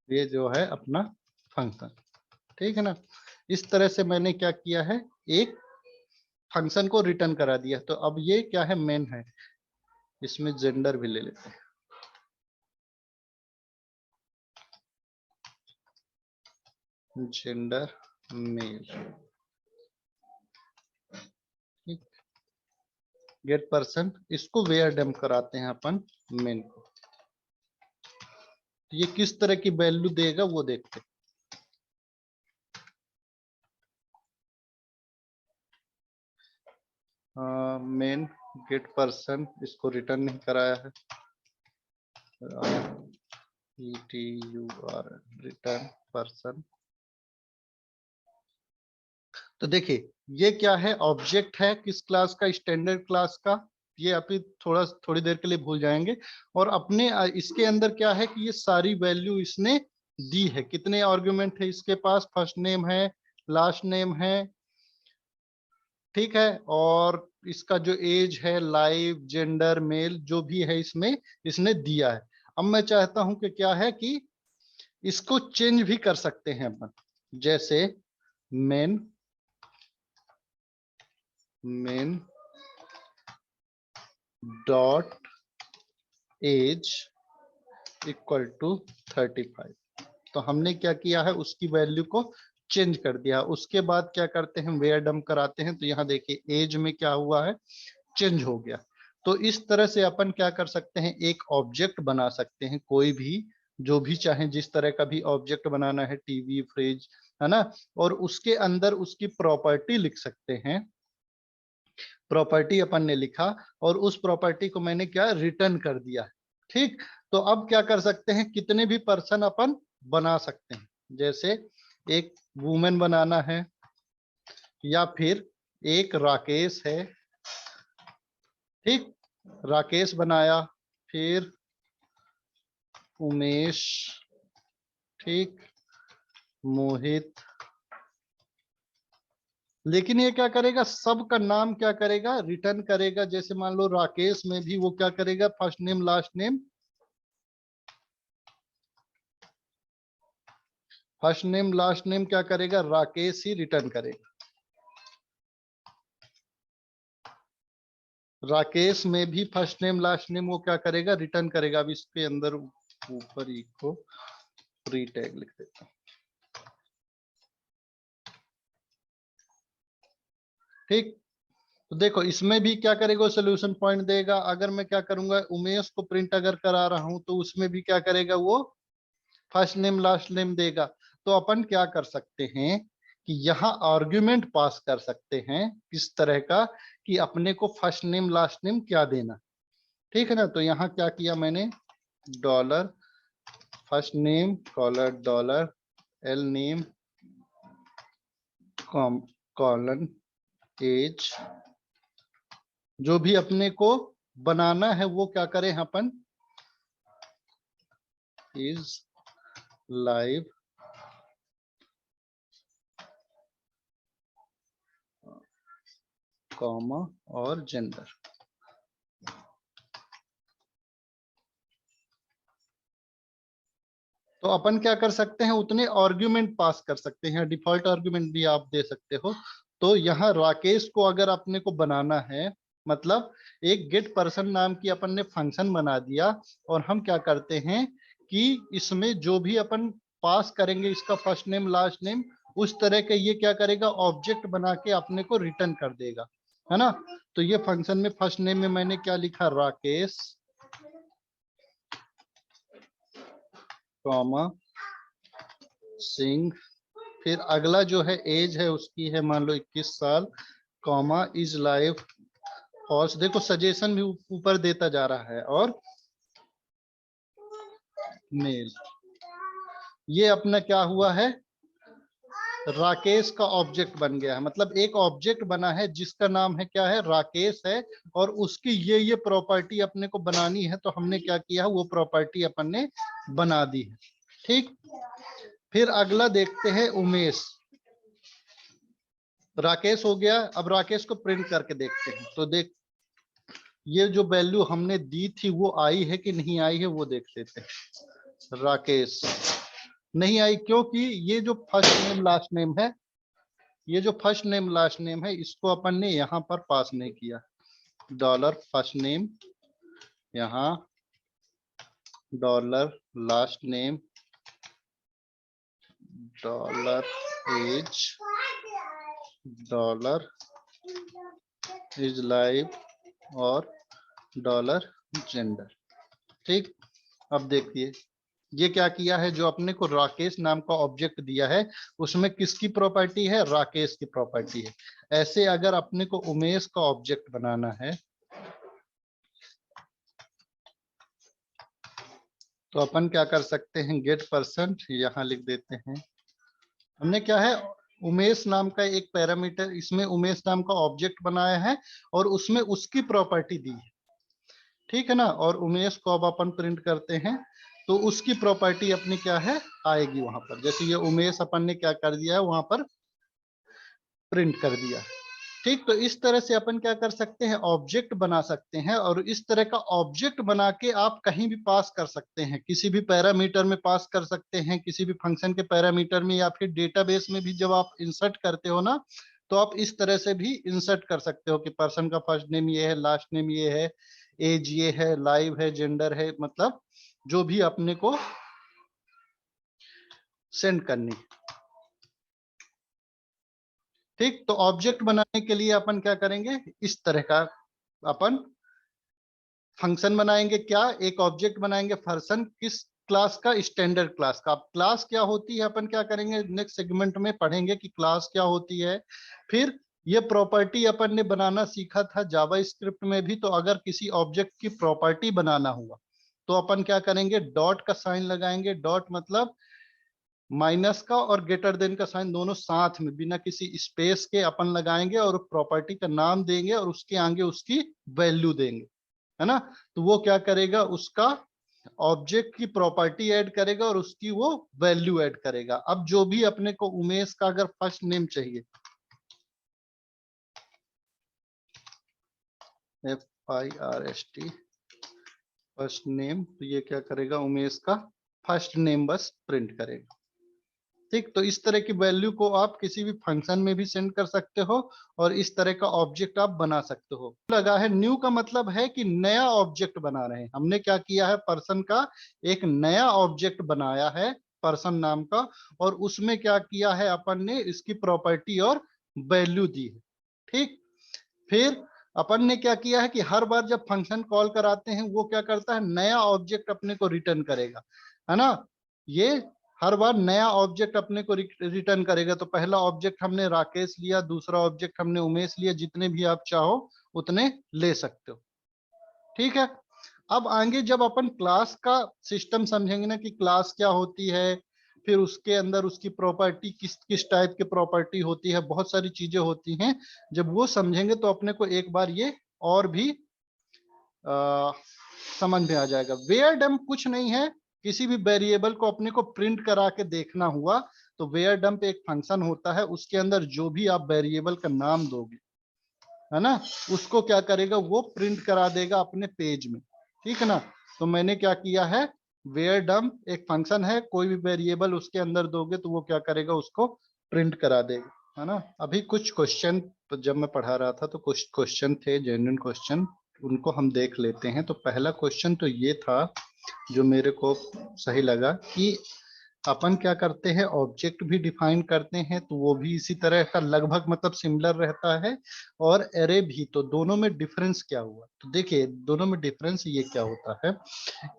ये जो है अपना फंक्शन, ठीक है ना। इस तरह से मैंने क्या किया है, एक फंक्शन को रिटर्न करा दिया। तो अब ये क्या है, मेन है, इसमें जेंडर भी ले लेते हैं, जेंडर मेल, गेट पर्सन, इसको वेयर डेम कराते हैं अपन मेन को। ये किस तरह की वैल्यू देगा वो देखते हैं। मेन गेट पर्सन, इसको रिटर्न नहीं कराया है, रिटर्न पर्सन। तो देखिए ये क्या है, ऑब्जेक्ट है किस क्लास का, स्टैंडर्ड क्लास का। ये अभी थोड़ी देर के लिए भूल जाएंगे। और अपने इसके अंदर क्या है कि ये सारी वैल्यू इसने दी है। कितने आर्गुमेंट है इसके पास, फर्स्ट नेम है, लास्ट नेम है, ठीक है। और इसका जो एज है, लाइव, जेंडर, मेल, जो भी है इसमें इसने दिया है। अब मैं चाहता हूं कि क्या है कि इसको चेंज भी कर सकते हैं अपन, जैसे men men dot age equal to 35। तो हमने क्या किया है, उसकी वैल्यू को चेंज कर दिया। उसके बाद क्या करते हैं, वेयर डम कराते हैं। तो यहाँ देखिए एज में क्या हुआ है, चेंज हो गया। तो इस तरह से अपन क्या कर सकते हैं, एक ऑब्जेक्ट बना सकते हैं, कोई भी जो भी चाहे, जिस तरह का भी ऑब्जेक्ट बनाना है, टीवी, फ्रिज, है ना। और उसके अंदर उसकी प्रॉपर्टी लिख सकते हैं। प्रॉपर्टी अपन ने लिखा और उस प्रॉपर्टी को मैंने क्या रिटर्न कर दिया, ठीक। तो अब क्या कर सकते हैं, कितने भी पर्सन अपन बना सकते हैं। जैसे एक वुमेन बनाना है, या फिर एक राकेश है, ठीक। राकेश बनाया, फिर उमेश, ठीक, मोहित, लेकिन ये क्या करेगा, सबका नाम क्या करेगा, रिटर्न करेगा। जैसे मान लो राकेश में भी वो क्या करेगा, first name last name, first name last name क्या करेगा, राकेश ही रिटर्न करेगा। राकेश में भी फर्स्ट नेम लास्ट नेम वो क्या करेगा, रिटर्न करेगा। अब इसके अंदर ऊपर इको प्री टैग लिख देता हूं। ठीक, तो देखो इसमें भी क्या करेगा, सोल्यूशन पॉइंट देगा। अगर मैं क्या करूंगा, उमेश को प्रिंट अगर करा रहा हूं तो उसमें भी क्या करेगा, वो फर्स्ट नेम लास्ट नेम देगा। तो अपन क्या कर सकते हैं कि यहाँ आर्ग्यूमेंट पास कर सकते हैं किस तरह का, कि अपने को फर्स्ट नेम लास्ट नेम क्या देना। ठीक है ना, तो यहाँ क्या किया मैंने, dollar first name colon dollar l name colon age, जो भी अपने को बनाना है वो क्या करें अपन, इज लाइव कॉमा और जेंडर। तो अपन क्या कर सकते हैं, उतने आर्ग्यूमेंट पास कर सकते हैं, डिफॉल्ट आर्ग्यूमेंट भी आप दे सकते हो। तो यहाँ राकेश को अगर अपने को बनाना है, मतलब एक गेट पर्सन नाम की अपन ने फंक्शन बना दिया, और हम क्या करते हैं कि इसमें जो भी अपन पास करेंगे इसका फर्स्ट नेम लास्ट नेम, उस तरह के ये क्या करेगा, ऑब्जेक्ट बना के अपने को रिटर्न कर देगा, है ना। तो ये फंक्शन में फर्स्ट नेम में मैंने क्या लिखा, राकेश कॉमा सिंह, फिर अगला जो है एज है उसकी है मान लो 21 साल, कॉमा इज लाइफ फॉल्स। देखो सजेशन भी ऊपर देता जा रहा है, और मेल। ये अपना क्या हुआ है, राकेश का ऑब्जेक्ट बन गया है। मतलब एक ऑब्जेक्ट बना है जिसका नाम है क्या है, राकेश है, और उसकी ये प्रॉपर्टी अपने को बनानी है। तो हमने क्या किया, वो प्रॉपर्टी अपन ने बना दी है। ठीक, फिर अगला देखते हैं उमेश। राकेश हो गया, अब राकेश को प्रिंट करके देखते हैं। तो देख, ये जो वैल्यू हमने दी थी वो आई है कि नहीं आई है, वो देख लेते हैं। राकेश नहीं आई, क्योंकि ये जो फर्स्ट नेम लास्ट नेम है, ये जो फर्स्ट नेम लास्ट नेम है, इसको अपन ने यहाँ पर पास नहीं किया। डॉलर फर्स्ट नेम, यहाँ dollar last name, dollar age, dollar is live और डॉलर जेंडर। ठीक, अब देखिए ये क्या किया है, जो अपने को राकेश नाम का ऑब्जेक्ट दिया है उसमें किसकी प्रॉपर्टी है, राकेश की प्रॉपर्टी है। ऐसे अगर अपने को उमेश का ऑब्जेक्ट बनाना है तो अपन क्या कर सकते हैं, गेट पर्सन यहाँ लिख देते हैं। हमने क्या है, उमेश नाम का एक पैरामीटर, इसमें उमेश नाम का ऑब्जेक्ट बनाया है और उसमें उसकी प्रॉपर्टी दी है। ठीक है ना, और उमेश को अब अपन प्रिंट करते हैं तो उसकी प्रॉपर्टी अपनी क्या है, आएगी वहां पर। जैसे ये उमेश अपन ने क्या कर दिया है, वहां पर प्रिंट कर दिया। ठीक, तो इस तरह से अपन क्या कर सकते हैं, ऑब्जेक्ट बना सकते हैं, और इस तरह का ऑब्जेक्ट बना के आप कहीं भी पास कर सकते हैं, किसी भी पैरामीटर में पास कर सकते हैं, किसी भी फंक्शन के पैरामीटर में, या फिर डेटाबेस में भी जब आप इंसर्ट करते हो ना, तो आप इस तरह से भी इंसर्ट कर सकते हो कि पर्सन का फर्स्ट नेम ये है, लास्ट नेम ये है, एज ये है, लाइव है, जेंडर है, मतलब जो भी अपने को सेंड करनी। ठीक, तो ऑब्जेक्ट बनाने के लिए अपन क्या करेंगे, इस तरह का अपन फंक्शन बनाएंगे। क्या, एक ऑब्जेक्ट बनाएंगे पर्सन किस क्लास का, स्टैंडर्ड क्लास का। अब क्लास क्या होती है, अपन क्या करेंगे नेक्स्ट सेगमेंट में पढ़ेंगे कि क्लास क्या होती है। फिर ये प्रॉपर्टी अपन ने बनाना सीखा था जावा स्क्रिप्ट में भी। तो अगर किसी ऑब्जेक्ट की प्रॉपर्टी बनाना हुआ तो अपन क्या करेंगे, डॉट का साइन लगाएंगे। डॉट मतलब माइनस का और ग्रेटर देन का साइन दोनों साथ में बिना किसी स्पेस के अपन लगाएंगे, और प्रॉपर्टी का नाम देंगे और उसके आगे उसकी वैल्यू देंगे, है ना। तो वो क्या करेगा, उसका ऑब्जेक्ट की प्रॉपर्टी ऐड करेगा और उसकी वो वैल्यू ऐड करेगा। अब जो भी अपने को उमेश का अगर फर्स्ट नेम चाहिए FIRST फर्स्ट नेम, तो ये क्या करेगा, उमेश का फर्स्ट नेम बस प्रिंट करेगा। ठीक, तो इस तरह की वैल्यू को आप किसी भी फंक्शन में भी सेंड कर सकते हो और इस तरह का ऑब्जेक्ट आप बना सकते हो। लगा है न्यू का मतलब है कि नया ऑब्जेक्ट बना रहे हैं। हमने क्या किया है, पर्सन का एक नया ऑब्जेक्ट बनाया है पर्सन नाम का, और उसमें क्या किया है अपन ने, इसकी प्रॉपर्टी और वैल्यू दी है। ठीक, फिर अपन ने क्या किया है कि हर बार जब फंक्शन कॉल कराते हैं वो क्या करता है, नया ऑब्जेक्ट अपने को रिटर्न करेगा, है ना। ये हर बार नया ऑब्जेक्ट अपने को रिटर्न करेगा। तो पहला ऑब्जेक्ट हमने राकेश लिया, दूसरा ऑब्जेक्ट हमने उमेश लिया, जितने भी आप चाहो उतने ले सकते हो। ठीक है, अब आगे जब अपन क्लास का सिस्टम समझेंगे ना कि क्लास क्या होती है, फिर उसके अंदर उसकी प्रॉपर्टी किस किस टाइप की प्रॉपर्टी होती है, बहुत सारी चीजें होती हैं, जब वो समझेंगे तो अपने को एक बार ये और भी समझ में आ जाएगा। वेयर डम्प कुछ नहीं है, किसी भी वेरिएबल को अपने को प्रिंट करा के देखना हुआ तो वेयर डम्प एक फंक्शन होता है, उसके अंदर जो भी आप वेरिएबल का नाम दोगे, है ना, उसको क्या करेगा, वो प्रिंट करा देगा अपने पेज में। ठीक है ना, तो मैंने क्या किया है, वेयर डम्प एक फंक्शन है, कोई भी वेरिएबल उसके अंदर दोगे तो वो क्या करेगा, उसको प्रिंट करा देगा, है ना। अभी कुछ क्वेश्चन जब मैं पढ़ा रहा था तो कुछ क्वेश्चन थे जेन्युइन क्वेश्चन, उनको हम देख लेते हैं। तो पहला क्वेश्चन तो ये था जो मेरे को सही लगा कि अपन क्या करते हैं, ऑब्जेक्ट भी डिफाइन करते हैं, तो वो भी इसी तरह का लगभग मतलब सिमिलर रहता है, और एरे भी। तो दोनों में डिफरेंस क्या हुआ, तो देखिए दोनों में डिफरेंस ये क्या होता है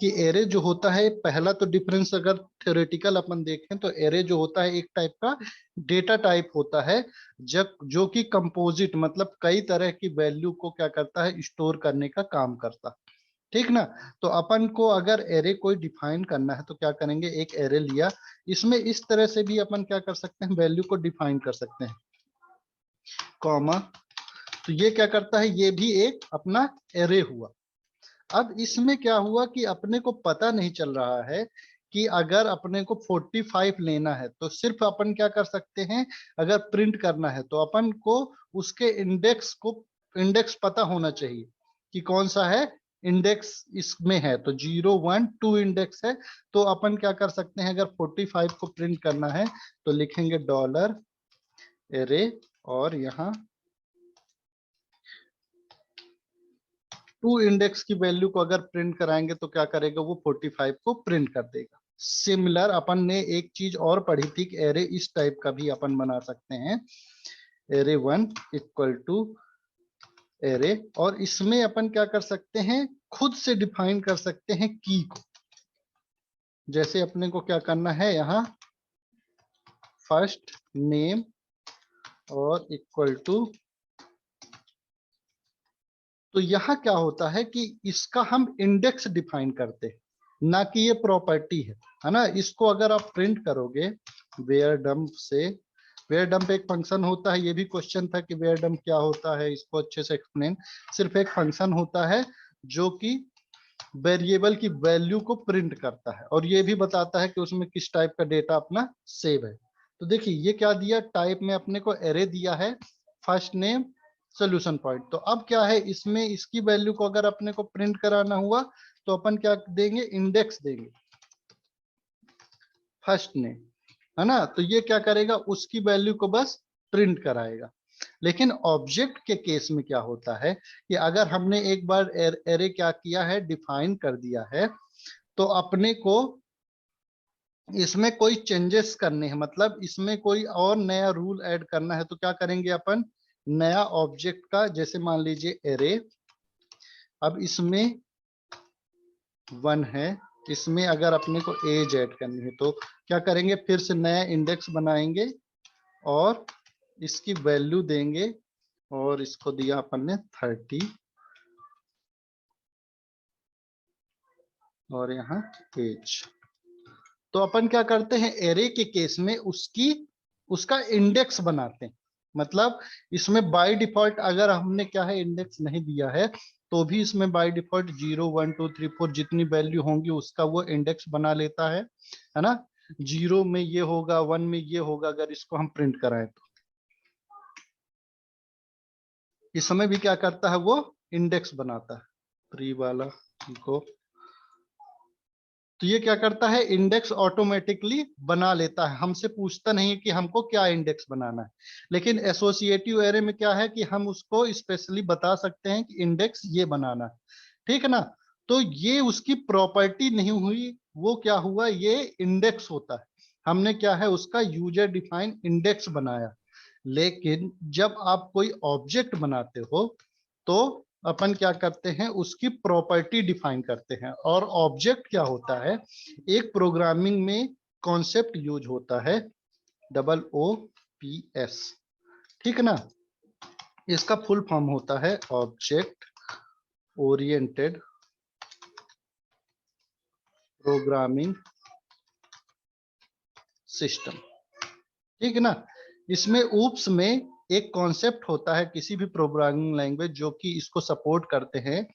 कि एरे जो होता है, पहला तो डिफरेंस अगर थ्योरेटिकल अपन देखें तो एरे जो होता है एक टाइप का डेटा टाइप होता है, जब जो कि कंपोजिट मतलब कई तरह की वैल्यू को क्या करता है, स्टोर करने का काम करता है। ठीक ना, तो अपन को अगर एरे कोई डिफाइन करना है तो क्या करेंगे, एक एरे लिया, इसमें इस तरह से भी अपन क्या कर सकते हैं, वैल्यू को डिफाइन कर सकते हैं, कॉमा। तो ये क्या करता है, ये भी एक अपना एरे हुआ। अब इसमें क्या हुआ कि अपने को पता नहीं चल रहा है कि अगर अपने को 45 लेना है तो सिर्फ अपन क्या कर सकते हैं, अगर प्रिंट करना है तो अपन को उसके इंडेक्स पता होना चाहिए कि कौन सा है इंडेक्स इसमें है। तो 0 1 2 इंडेक्स है, तो अपन क्या कर सकते हैं, अगर 45 को प्रिंट करना है तो लिखेंगे डॉलर एरे, और यहाँ 2 इंडेक्स की वैल्यू को अगर प्रिंट कराएंगे तो क्या करेगा, वो 45 को प्रिंट कर देगा। सिमिलर अपन ने एक चीज और पढ़ी थी कि एरे इस टाइप का भी अपन बना सकते हैं, एरे 1 इक्वल टू एरे, और इसमें अपन क्या कर सकते हैं, खुद से डिफाइन कर सकते हैं की को। जैसे अपने को क्या करना है, यहाँ फर्स्ट नेम और इक्वल टू, तो यहाँ क्या होता है कि इसका हम इंडेक्स डिफाइन करते हैं, ना कि ये प्रॉपर्टी है ना। इसको अगर आप प्रिंट करोगे वेयर डम्प से, वेयर डम्प एक फंक्शन होता है, ये भी क्वेश्चन था कि वेयर डम्प क्या होता है, इसको अच्छे से एक्सप्लेन। सिर्फ एक फंक्शन होता है जो कि वेरिएबल की वैल्यू को प्रिंट करता है और ये भी बताता है कि उसमें किस टाइप का डेटा अपना सेव है। तो देखिए ये क्या दिया, टाइप में अपने को एरे दिया है, फर्स्ट नेम सोल्यूशन पॉइंट। तो अब क्या है, इसमें इसकी वैल्यू को अगर अपने को प्रिंट कराना हुआ तो अपन क्या देंगे, इंडेक्स देंगे फर्स्ट नेम, है ना। तो ये क्या करेगा, उसकी वैल्यू को बस प्रिंट कराएगा। लेकिन ऑब्जेक्ट के केस में क्या होता है कि अगर हमने एक बार एरे क्या किया है, डिफाइन कर दिया है, तो अपने को इसमें कोई चेंजेस करने हैं, मतलब इसमें कोई और नया रूल ऐड करना है, तो क्या करेंगे अपन, नया ऑब्जेक्ट का, जैसे मान लीजिए एरे, अब इसमें 1 है, इसमें अगर अपने को एज ऐड करनी है तो क्या करेंगे, फिर से नया इंडेक्स बनाएंगे और इसकी वैल्यू देंगे, और इसको दिया अपन ने 30, और यहाँ एज। तो अपन क्या करते हैं, एरे के केस में उसका इंडेक्स बनाते हैं। मतलब इसमें बाय डिफॉल्ट अगर हमने क्या है, इंडेक्स नहीं दिया है, तो भी इसमें बाय डिफॉल्ट 0 1 2 3 4 जितनी वैल्यू होंगी उसका वो इंडेक्स बना लेता है ना। 0 में ये होगा, 1 में ये होगा, अगर इसको हम प्रिंट कराएं तो इसमें भी क्या करता है, वो इंडेक्स बनाता है, प्री वाला को। तो ये क्या करता है, इंडेक्स ऑटोमेटिकली बना लेता है, हमसे पूछता नहीं है कि हमको क्या इंडेक्स बनाना है। लेकिन एसोसिएटिव एरे में क्या है कि हम उसको स्पेशली बता सकते हैं कि इंडेक्स ये बनाना है, ठीक है ना। तो ये उसकी प्रॉपर्टी नहीं हुई, वो क्या हुआ, ये इंडेक्स होता है। हमने क्या है उसका यूजर डिफाइन इंडेक्स बनाया। लेकिन जब आप कोई ऑब्जेक्ट बनाते हो तो अपन क्या करते हैं, उसकी प्रॉपर्टी डिफाइन करते हैं। और ऑब्जेक्ट क्या होता है, एक प्रोग्रामिंग में कॉन्सेप्ट यूज होता है, OOPS, ठीक है ना। इसका फुल फॉर्म होता है ऑब्जेक्ट ओरिएंटेड प्रोग्रामिंग सिस्टम, ठीक है ना। इसमें ऊप्स में एक कॉन्सेप्ट होता है किसी भी प्रोग्रामिंग लैंग्वेज जो कि इसको सपोर्ट करते हैं,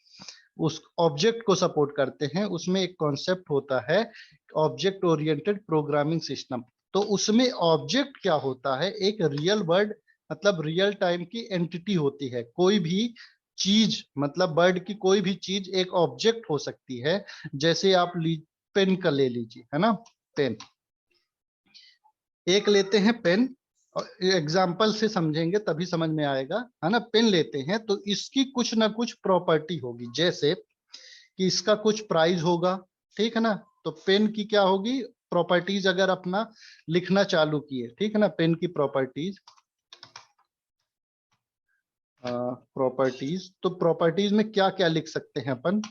उस ऑब्जेक्ट को सपोर्ट करते हैं, उसमें एक कॉन्सेप्ट होता है ऑब्जेक्ट ओरिएंटेड प्रोग्रामिंग सिस्टम। तो उसमें ऑब्जेक्ट क्या होता है, एक रियल वर्ड मतलब रियल टाइम की एंटिटी होती है। कोई भी चीज मतलब वर्ड की कोई भी चीज एक ऑब्जेक्ट हो सकती है। जैसे आप पेन का ले लीजिए, है ना, पेन एक लेते हैं पेन, एग्जाम्पल से समझेंगे तभी समझ में आएगा, है ना। पेन लेते हैं तो इसकी कुछ ना कुछ प्रॉपर्टी होगी, जैसे कि इसका कुछ प्राइस होगा, ठीक है ना। तो पेन की क्या होगी प्रॉपर्टीज, अगर अपना लिखना चालू किए, ठीक है ना, पेन की प्रॉपर्टीज, तो प्रॉपर्टीज में क्या क्या लिख सकते हैं अपन,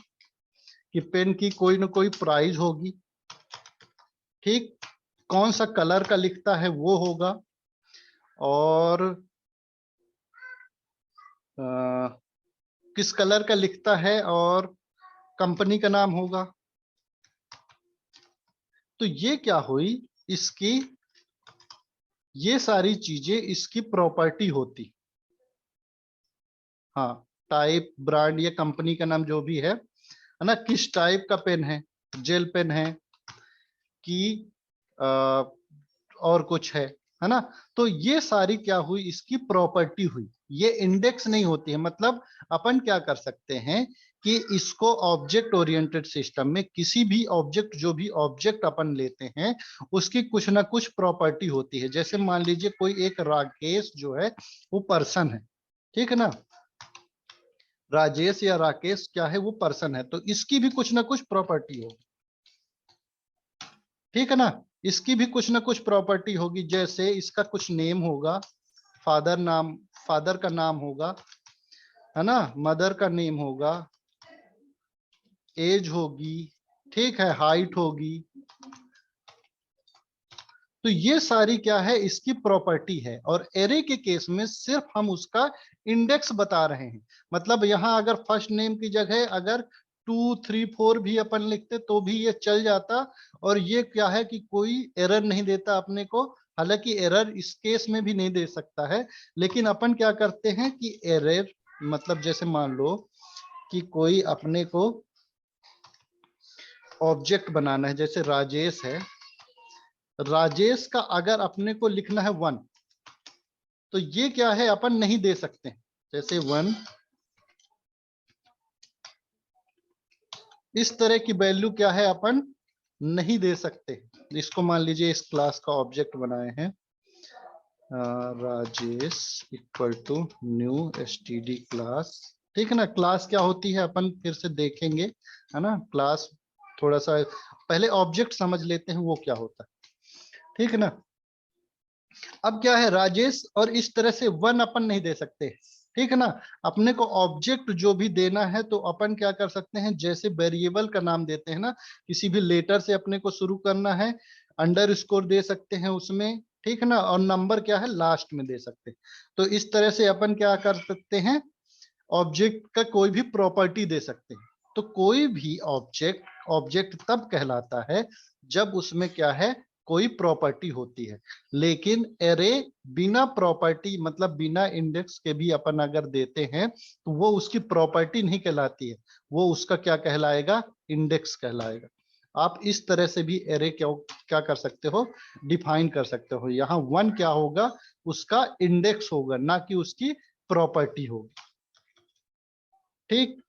कि पेन की कोई ना कोई प्राइस होगी, ठीक, कौन सा कलर का लिखता है वो होगा, और किस कलर का लिखता है, और कंपनी का नाम होगा। तो ये क्या हुई, इसकी ये सारी चीजें इसकी प्रॉपर्टी होती, हाँ, टाइप, ब्रांड, ये कंपनी का नाम जो भी है ना, किस टाइप का पेन है, जेल पेन है कि और कुछ है ना। तो ये सारी क्या हुई, इसकी प्रॉपर्टी हुई, ये इंडेक्स नहीं होती है। मतलब अपन क्या कर सकते हैं कि इसको ऑब्जेक्ट ओरिएंटेड सिस्टम में किसी भी ऑब्जेक्ट, जो भी ऑब्जेक्ट अपन लेते हैं उसकी कुछ ना कुछ प्रॉपर्टी होती है। जैसे मान लीजिए कोई एक राकेश जो है वो पर्सन है, ठीक है ना, राजेश या राकेश क्या है, वो पर्सन है, तो इसकी भी कुछ ना कुछ प्रॉपर्टी होगी, ठीक है ना। इसकी भी कुछ ना कुछ प्रॉपर्टी होगी, जैसे इसका कुछ नेम होगा, फादर नाम, फादर का नाम होगा, है ना, मदर का नेम होगा, एज होगी, ठीक है, हाइट होगी। तो ये सारी क्या है, इसकी प्रॉपर्टी है। और एरे के केस में सिर्फ हम उसका इंडेक्स बता रहे हैं। मतलब यहां अगर फर्स्ट नेम की जगह अगर 2, 3, 4 भी अपन लिखते तो भी ये चल जाता, और ये क्या है कि कोई एरर नहीं देता अपने को। हालांकि एरर इस केस में भी नहीं दे सकता है, लेकिन अपन क्या करते हैं कि एरर मतलब जैसे मान लो कि कोई अपने को ऑब्जेक्ट बनाना है, जैसे राजेश है, राजेश का अगर अपने को लिखना है 1, तो ये क्या है अपन नहीं दे सकते। जैसे 1, इस तरह की वैल्यू क्या है अपन नहीं दे सकते। इसको मान लीजिए इस क्लास का ऑब्जेक्ट बनाए हैं, Rajesh equal to new std class, ठीक है ना। क्लास क्या होती है अपन फिर से देखेंगे, है ना। क्लास थोड़ा सा पहले ऑब्जेक्ट समझ लेते हैं वो क्या होता है, ठीक है ना। अब क्या है राजेश, और इस तरह से 1 अपन नहीं दे सकते, ठीक है ना। अपने को ऑब्जेक्ट जो भी देना है तो अपन क्या कर सकते हैं, जैसे वेरिएबल का नाम देते हैं ना, किसी भी लेटर से अपने को शुरू करना है, अंडरस्कोर दे सकते हैं उसमें, ठीक है ना, और नंबर क्या है लास्ट में दे सकते हैं। तो इस तरह से अपन क्या कर सकते हैं, ऑब्जेक्ट का कोई भी प्रॉपर्टी दे सकते हैं। तो कोई भी ऑब्जेक्ट ऑब्जेक्ट तब कहलाता है जब उसमें क्या है, कोई प्रॉपर्टी होती है। लेकिन एरे बिना प्रॉपर्टी मतलब बिना इंडेक्स के भी अपन अगर देते हैं तो वो उसकी प्रॉपर्टी नहीं कहलाती है, वो उसका क्या कहलाएगा, इंडेक्स कहलाएगा। आप इस तरह से भी एरे क्या क्या कर सकते हो, डिफाइन कर सकते हो। यहाँ 1 क्या होगा, उसका इंडेक्स होगा, ना कि उसकी प्रॉपर्टी होगी, ठीक।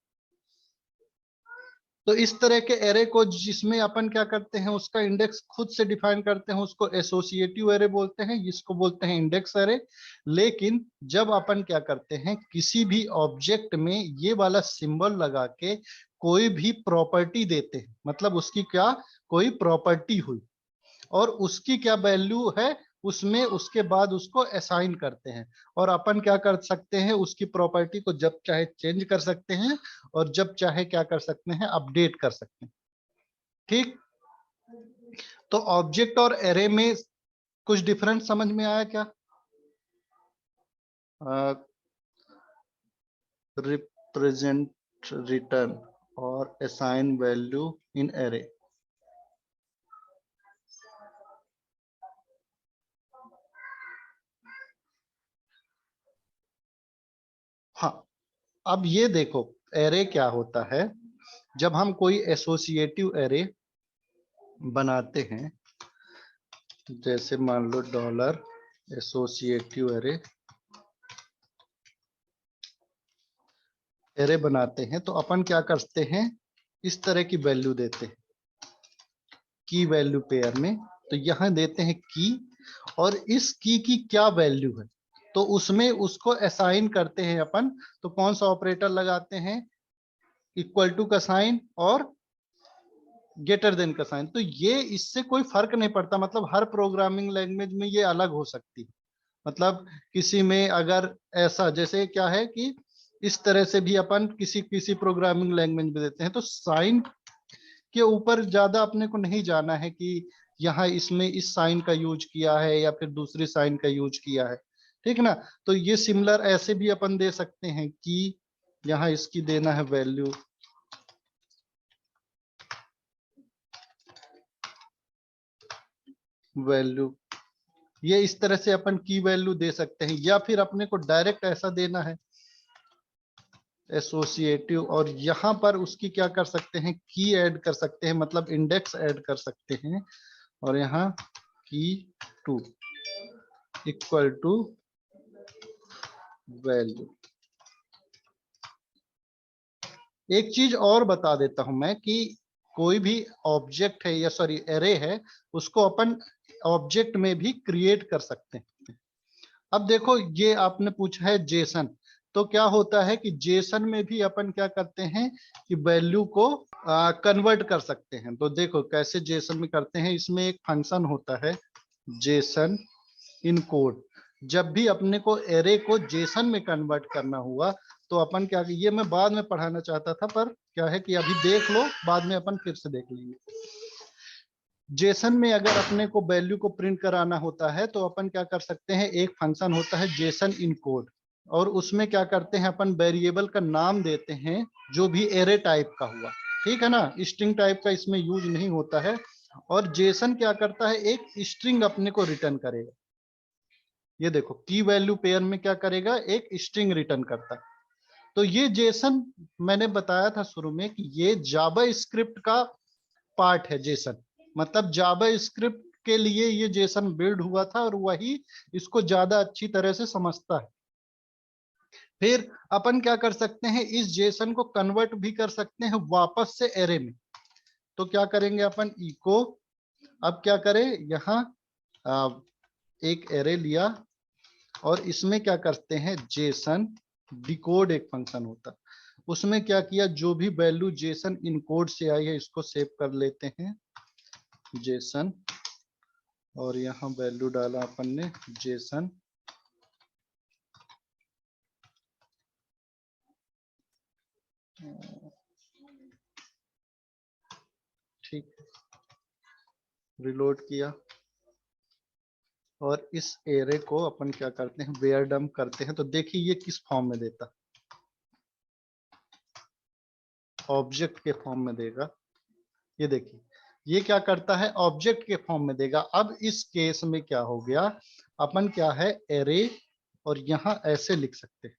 तो इस तरह के एरे को जिसमें अपन क्या करते हैं, उसका इंडेक्स खुद से डिफाइन करते हैं, उसको एसोसिएटिव एरे बोलते हैं, जिसको बोलते हैं इंडेक्स एरे। लेकिन जब अपन क्या करते हैं, किसी भी ऑब्जेक्ट में ये वाला सिंबल लगा के कोई भी प्रॉपर्टी देते हैं, मतलब उसकी क्या कोई प्रॉपर्टी हुई और उसकी क्या वैल्यू है उसमें, उसके बाद उसको असाइन करते हैं। और अपन क्या कर सकते हैं, उसकी प्रॉपर्टी को जब चाहे चेंज कर सकते हैं और जब चाहे क्या कर सकते हैं, अपडेट कर सकते हैं। ठीक। तो ऑब्जेक्ट और एरे में कुछ डिफरेंस समझ में आया क्या? रिप्रेजेंट, रिटर्न और असाइन वैल्यू इन एरे। हाँ, अब ये देखो एरे क्या होता है। जब हम कोई एसोसिएटिव एरे बनाते हैं, जैसे मान लो डॉलर एसोसिएटिव एरे, एरे बनाते हैं तो अपन क्या करते हैं, इस तरह की वैल्यू देते हैं की वैल्यू पेयर में। तो यहां देते हैं की, और इस की क्या वैल्यू है तो उसमें उसको असाइन करते हैं अपन। तो कौन सा ऑपरेटर लगाते हैं, इक्वल टू का साइन और ग्रेटर देन का साइन। तो ये इससे कोई फर्क नहीं पड़ता, मतलब हर प्रोग्रामिंग लैंग्वेज में ये अलग हो सकती है। मतलब किसी में अगर ऐसा, जैसे क्या है कि इस तरह से भी अपन किसी किसी प्रोग्रामिंग लैंग्वेज में देते हैं, तो साइन के ऊपर ज्यादा अपने को नहीं जाना है कि यहाँ इसमें इस साइन का यूज किया है या फिर दूसरी साइन का यूज किया है। ठीक ना। तो ये सिमिलर ऐसे भी अपन दे सकते हैं कि यहाँ इसकी देना है वैल्यू, वैल्यू ये इस तरह से अपन की वैल्यू दे सकते हैं, या फिर अपने को डायरेक्ट ऐसा देना है एसोसिएटिव, और यहां पर उसकी क्या कर सकते हैं, की ऐड कर सकते हैं, मतलब इंडेक्स ऐड कर सकते हैं। और यहाँ की टू इक्वल टू वैल्यू। एक चीज और बता देता हूं मैं कि कोई भी ऑब्जेक्ट है या सॉरी एरे है, उसको अपन ऑब्जेक्ट में भी क्रिएट कर सकते हैं। अब देखो ये आपने पूछा है जेसन, तो क्या होता है कि जेसन में भी अपन क्या करते हैं कि वैल्यू को कन्वर्ट कर सकते हैं। तो देखो कैसे जेसन में करते हैं, इसमें एक फंक्शन होता है जेसन इन कोड। जब भी अपने को एरे को जेसन में कन्वर्ट करना हुआ तो अपन क्या, ये मैं बाद में पढ़ाना चाहता था पर क्या है कि अभी देख लो, बाद में अपन फिर से देख लेंगे। जेसन में अगर अपने को वैल्यू को प्रिंट कराना होता है तो अपन क्या कर सकते हैं, एक फंक्शन होता है जेसन इन कोड, और उसमें क्या करते हैं अपन वेरिएबल का नाम देते हैं जो भी एरे टाइप का हुआ। ठीक है ना, स्ट्रिंग टाइप का इसमें यूज नहीं होता है। और जेसन क्या करता है, एक स्ट्रिंग अपने को रिटर्न करेगा। ये देखो की वैल्यू पेयर में क्या करेगा, एक स्ट्रिंग रिटर्न करता है। तो ये जेसन मैंने बताया था शुरू में कि ये जावा स्क्रिप्ट का पार्ट है जेसन, मतलब जावा स्क्रिप्ट के लिए ये जेसन बिल्ड हुआ था और वही इसको ज्यादा अच्छी तरह से समझता है। फिर अपन क्या कर सकते हैं, इस जेसन को कन्वर्ट भी कर सकते हैं वापस से एरे में। तो क्या करेंगे अपन, इको, अब क्या करें यहाँ एक एरे लिया और इसमें क्या करते हैं, जेसन डिकोड एक फंक्शन होता है, उसमें क्या किया, जो भी वैल्यू जेसन इनकोड से आई है इसको सेव कर लेते हैं जेसन, और यहाँ वैल्यू डाला अपन ने जेसन ठीक, रिलोड किया, और इस एरे को अपन क्या करते हैं, वेयर डंप करते हैं। तो देखिए ये किस फॉर्म में देता, ऑब्जेक्ट के फॉर्म में देगा। ये देखिए ये क्या करता है, ऑब्जेक्ट के फॉर्म में देगा। अब इस केस में क्या हो गया, अपन क्या है एरे, और यहाँ ऐसे लिख सकते हैं।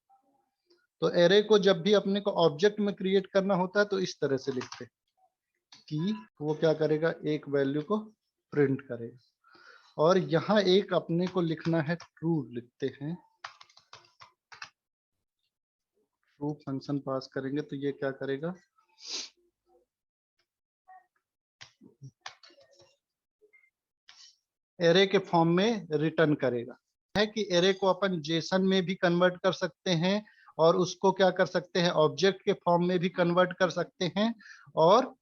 तो एरे को जब भी अपने को ऑब्जेक्ट में क्रिएट करना होता है तो इस तरह से लिखते हैं कि वो क्या करेगा, एक वैल्यू को प्रिंट करेगा। और यहाँ एक अपने को लिखना है ट्रू, लिखते हैं टू फंक्शन पास करेंगे तो ये क्या करेगा, एरे के फॉर्म में रिटर्न करेगा। है कि एरे को अपन जेसन में भी कन्वर्ट कर सकते हैं और उसको क्या कर सकते हैं, ऑब्जेक्ट के फॉर्म में भी कन्वर्ट कर सकते हैं और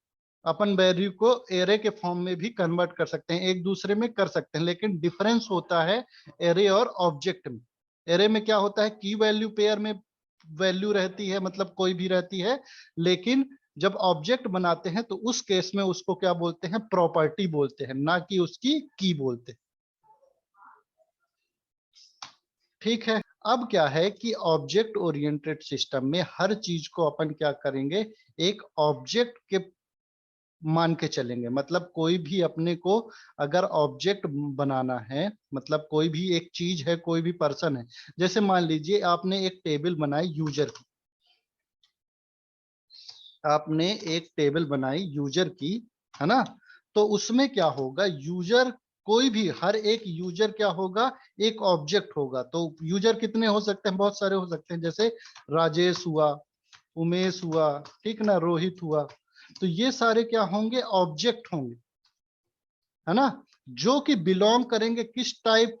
अपन वैल्यू को एरे के फॉर्म में भी कन्वर्ट कर सकते हैं, एक दूसरे में कर सकते हैं। लेकिन डिफरेंस होता है एरे और ऑब्जेक्ट में। एरे में क्या होता है, की वैल्यू पेयर में वैल्यू रहती है, मतलब कोई भी रहती है, लेकिन जब ऑब्जेक्ट बनाते हैं तो उस केस में उसको क्या बोलते हैं, प्रॉपर्टी बोलते हैं, ना कि उसकी की बोलते हैं। ठीक है। अब क्या है कि ऑब्जेक्ट ओरिएंटेड सिस्टम में हर चीज को अपन क्या करेंगे, एक ऑब्जेक्ट के मान के चलेंगे। मतलब कोई भी अपने को अगर ऑब्जेक्ट बनाना है, मतलब कोई भी एक चीज है, कोई भी पर्सन है, जैसे मान लीजिए आपने एक टेबल बनाई यूजर की, आपने एक टेबल बनाई यूजर की, है ना, तो उसमें क्या होगा, यूजर कोई भी, हर एक यूजर क्या होगा, एक ऑब्जेक्ट होगा। तो यूजर कितने हो सकते हैं, बहुत सारे हो सकते हैं, जैसे राजेश हुआ, उमेश हुआ, ठीक ना, रोहित हुआ, तो ये सारे क्या होंगे, ऑब्जेक्ट होंगे, है ना, जो कि बिलोंग करेंगे किस टाइप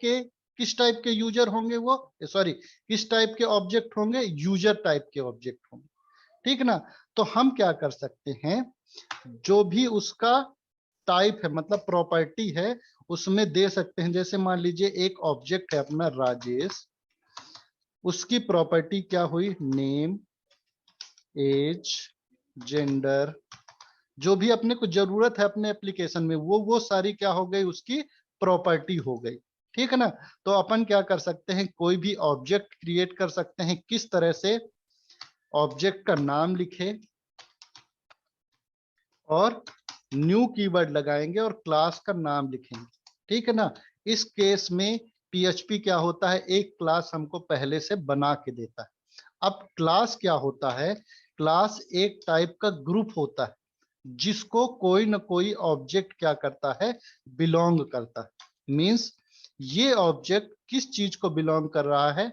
के यूजर होंगे वो, सॉरी, किस टाइप के ऑब्जेक्ट होंगे, यूजर टाइप के ऑब्जेक्ट होंगे। ठीक ना। तो हम क्या कर सकते हैं, जो भी उसका टाइप है, मतलब प्रॉपर्टी है, उसमें दे सकते हैं। जैसे मान लीजिए एक ऑब्जेक्ट है अपना राजेश, उसकी प्रॉपर्टी क्या हुई, नेम, एज, जेंडर, जो भी अपने को जरूरत है अपने एप्लीकेशन में, वो सारी क्या हो गई, उसकी प्रॉपर्टी हो गई। ठीक है ना। तो अपन क्या कर सकते हैं, कोई भी ऑब्जेक्ट क्रिएट कर सकते हैं। किस तरह से, ऑब्जेक्ट का नाम लिखे और न्यू कीवर्ड लगाएंगे और क्लास का नाम लिखेंगे। ठीक है ना। इस केस में पीएचपी क्या होता है, एक क्लास हमको पहले से बना के देता है। अब क्लास क्या होता है, क्लास एक टाइप का ग्रुप होता है जिसको कोई ना कोई ऑब्जेक्ट क्या करता है, बिलोंग करता है। मींस ये ऑब्जेक्ट किस चीज को बिलोंग कर रहा है,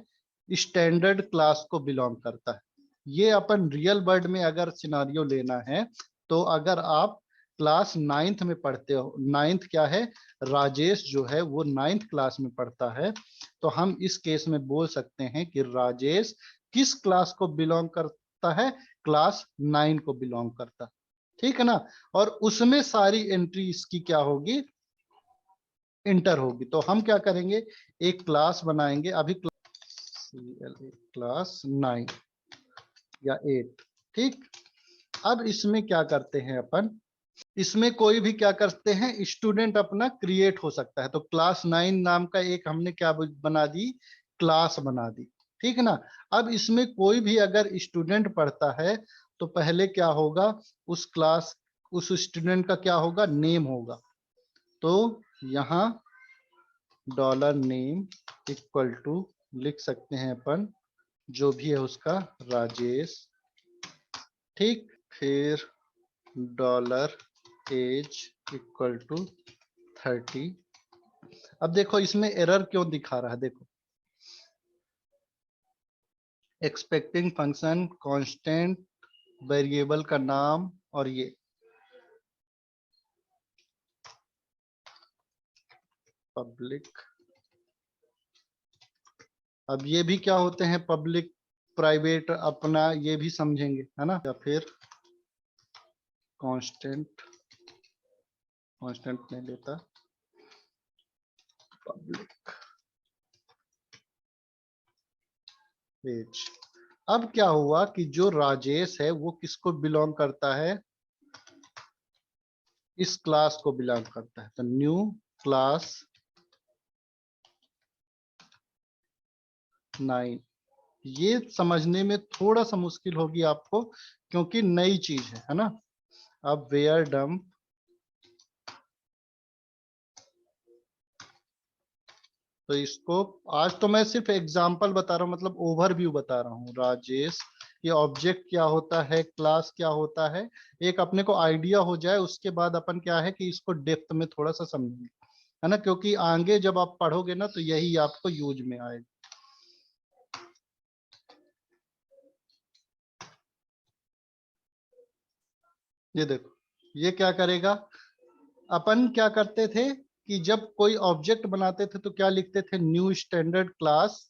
स्टैंडर्ड क्लास को बिलोंग करता है। ये अपन रियल वर्ल्ड में अगर सिनारियो लेना है, तो अगर आप क्लास नाइन्थ में पढ़ते हो, नाइन्थ क्या है, राजेश जो है वो नाइन्थ क्लास में पढ़ता है, तो हम इस केस में बोल सकते हैं कि राजेश किस क्लास को बिलोंग करता है, क्लास 9 को बिलोंग करता है। ठीक है ना। और उसमें सारी एंट्री इसकी क्या होगी, इंटर होगी। तो हम क्या करेंगे, एक क्लास बनाएंगे, अभी क्लास 9 या 8। ठीक। अब इसमें क्या करते हैं अपन, इसमें कोई भी क्या करते हैं, स्टूडेंट अपना क्रिएट हो सकता है। तो क्लास 9 नाम का एक हमने क्या बना दी, क्लास बना दी। ठीक है ना। अब इसमें कोई भी अगर स्टूडेंट पढ़ता है तो पहले क्या होगा, उस क्लास, उस स्टूडेंट का क्या होगा, नेम होगा। तो यहाँ डॉलर नेम इक्वल टू लिख सकते हैं अपन, जो भी है उसका, राजेश। ठीक। फिर डॉलर एज इक्वल टू 30। अब देखो इसमें एरर क्यों दिखा रहा है, देखो, एक्सपेक्टिंग फंक्शन, कांस्टेंट, वेरिएबल का नाम, और ये पब्लिक। अब ये भी क्या होते हैं, पब्लिक प्राइवेट अपना ये भी समझेंगे, है ना। या फिर कांस्टेंट, कांस्टेंट नहीं लेता, पब्लिक एज। अब क्या हुआ कि जो राजेश है वो किसको बिलोंग करता है, इस क्लास को बिलोंग करता है। तो न्यू क्लास 9। ये समझने में थोड़ा सा मुश्किल होगी आपको, क्योंकि नई चीज है ना। अब वेयर डम्प, तो इसको, आज तो मैं सिर्फ एग्जांपल बता रहा हूँ, मतलब ओवरव्यू बता रहा हूँ। राजेश, ये ऑब्जेक्ट क्या होता है, क्लास क्या होता है, एक अपने को आइडिया हो जाए, उसके बाद अपन क्या है कि इसको डेप्थ में थोड़ा सा समझेंगे, है ना, क्योंकि आगे जब आप पढ़ोगे ना तो यही आपको यूज में आएगा। ये देखो, ये क्या करेगा, अपन क्या करते थे कि जब कोई ऑब्जेक्ट बनाते थे तो क्या लिखते थे, new standard class,